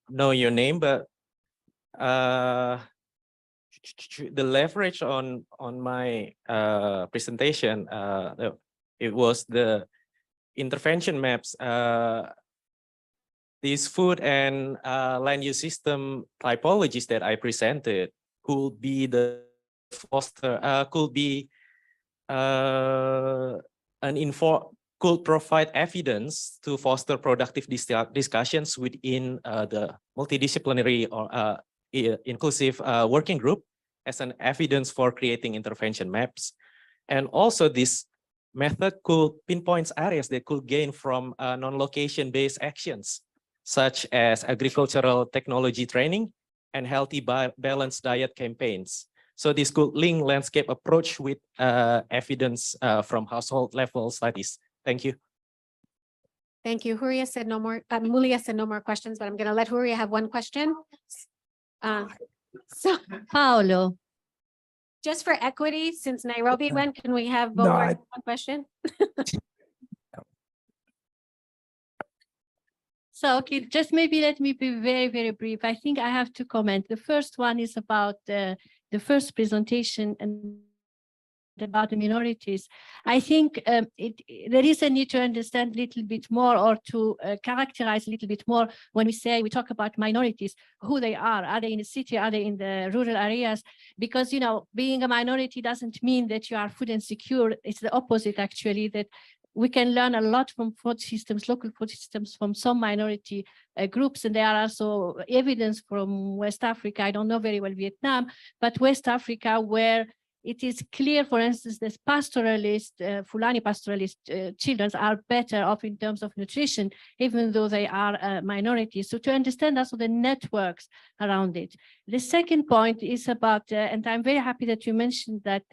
S10: know your name, but the leverage on my presentation, it was the intervention maps. These food and land use system typologies that I presented could be the could provide evidence to foster productive discussions within the multidisciplinary or inclusive working group as an evidence for creating intervention maps. And also this method could pinpoint areas that could gain from non-location based actions, such as agricultural technology training and healthy balanced diet campaigns. So this could link landscape approach with evidence from household level studies. Thank you.
S2: Thank you. Huria said no more, Mulia said no more questions, but I'm going to let Huria have one question. So
S1: Paolo.
S2: Just for equity, since Nairobi went, can we have one question?
S17: So, okay, just maybe let me be very, very brief. I think I have to comment. The first one is about the first presentation and about the minorities. I think there is a need to understand a little bit more, or to characterize a little bit more when we talk about minorities, who they are. Are they in the city? Are they in the rural areas? Because, you know, being a minority doesn't mean that you are food insecure. It's the opposite, actually, that we can learn a lot from food systems, local food systems, from some minority groups. And there are also evidence from West Africa. I don't know very well Vietnam, but West Africa, where it is clear, for instance, that pastoralist, Fulani pastoralist children are better off in terms of nutrition, even though they are minorities. So to understand also the networks around it. The second point is about, and I'm very happy that you mentioned that,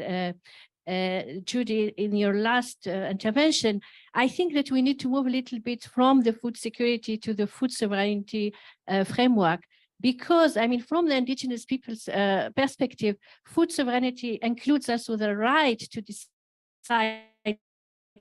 S17: Judy, in your last intervention, I think that we need to move a little bit from the food security to the food sovereignty framework. Because, I mean, from the indigenous people's perspective, food sovereignty includes also the right to decide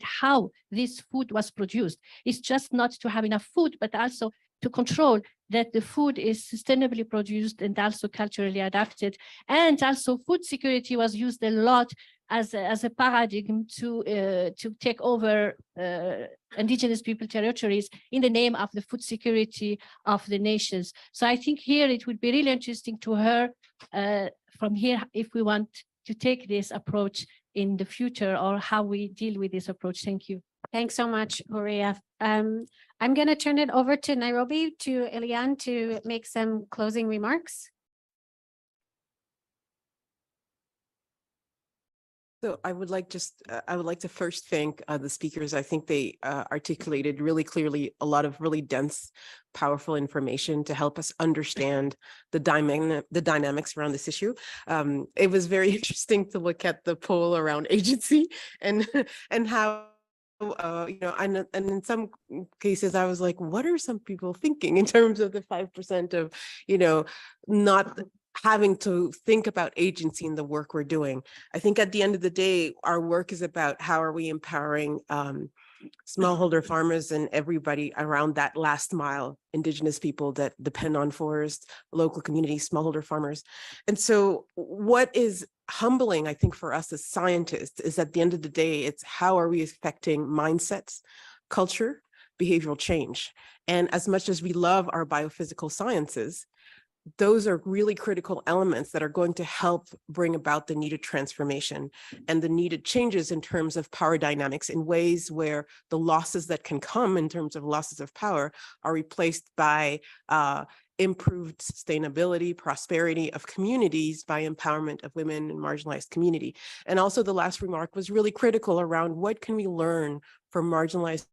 S17: how this food was produced. It's just not to have enough food, but also to control that the food is sustainably produced and also culturally adapted. And also food security was used a lot as a paradigm to take over indigenous people territories in the name of the food security of the nations. So I think here it would be really interesting to hear from here if we want to take this approach in the future, or how we deal with this approach. Thank you.
S2: Thanks so much, Huria. I'm going to turn it over to Nairobi, to Eliane, to make some closing remarks.
S18: So I would like to first thank the speakers. I think they articulated really clearly a lot of really dense, powerful information to help us understand the dynamics around this issue. It was very interesting to look at the poll around agency and how, you know, and in some cases I was like, what are some people thinking in terms of the 5% of, you know, not having to think about agency in the work we're doing. I think at the end of the day, our work is about how are we empowering smallholder farmers and everybody around that last mile, indigenous people that depend on forests, local communities, smallholder farmers. And so what is humbling, I think, for us as scientists is at the end of the day, it's how are we affecting mindsets, culture, behavioral change. And as much as we love our biophysical sciences, those are really critical elements that are going to help bring about the needed transformation and the needed changes in terms of power dynamics in ways where the losses that can come in terms of losses of power are replaced by improved sustainability, prosperity of communities by empowerment of women and marginalized community. And also the last remark was really critical around what can we learn from marginalized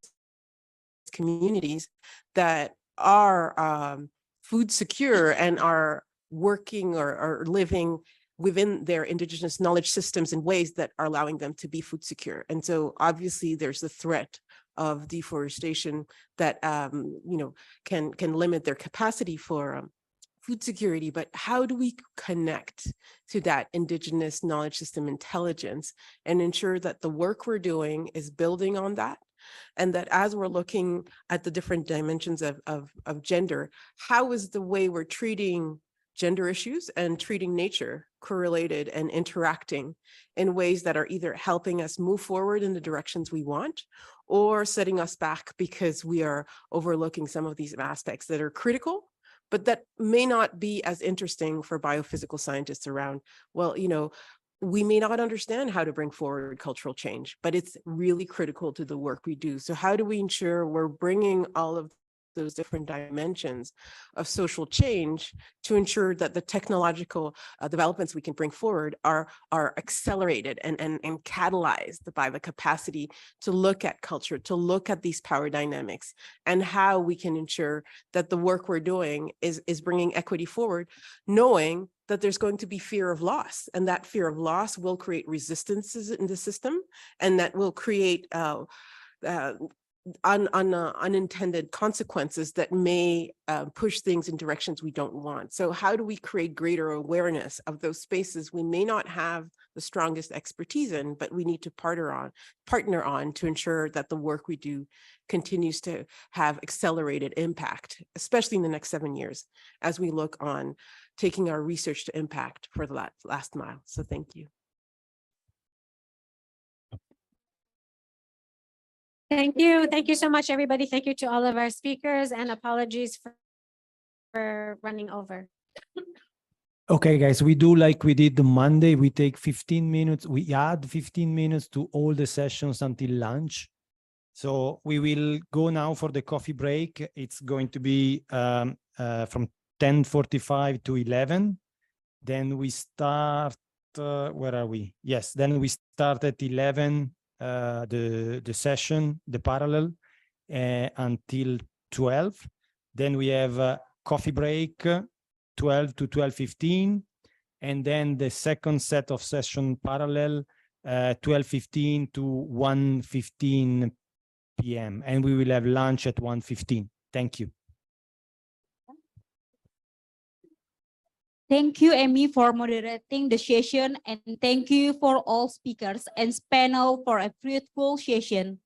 S18: communities that are food secure and are working or living within their indigenous knowledge systems in ways that are allowing them to be food secure. And so obviously there's the threat of deforestation that you know, can limit their capacity for food security, but how do we connect to that indigenous knowledge system intelligence and ensure that the work we're doing is building on that? And that as we're looking at the different dimensions of gender, how is the way we're treating gender issues and treating nature correlated and interacting in ways that are either helping us move forward in the directions we want or setting us back because we are overlooking some of these aspects that are critical, but that may not be as interesting for biophysical scientists around, well, you know, we may not understand how to bring forward cultural change, but it's really critical to the work we do. So how do we ensure we're bringing all of those different dimensions of social change to ensure that the technological developments we can bring forward are accelerated and catalyzed by the capacity to look at culture, to look at these power dynamics, and how we can ensure that the work we're doing is bringing equity forward, knowing that there's going to be fear of loss, and that fear of loss will create resistances in the system, and that will create unintended consequences that may push things in directions we don't want. So how do we create greater awareness of those spaces we may not have the strongest expertise in, but we need to partner on to ensure that the work we do continues to have accelerated impact, especially in the next 7 years, as we look on taking our research to impact for the last mile. So thank you.
S2: Thank you. Thank you so much, everybody. Thank you to all of our speakers, and apologies for running over.
S8: Okay, guys, we do like we did the Monday. We take 15 minutes. We add 15 minutes to all the sessions until lunch. So we will go now for the coffee break. It's going to be from 10:45 to 11. Then we start, where are we? Yes, then we start at 11, the session, the parallel, until 12. Then we have a coffee break, 12 to 12:15. And then the second set of session parallel, 12:15 to 1:15 p.m. And we will have lunch at 1:15. Thank you.
S1: Thank you, Amy, for moderating the session, and thank you for all speakers and panel for a fruitful session.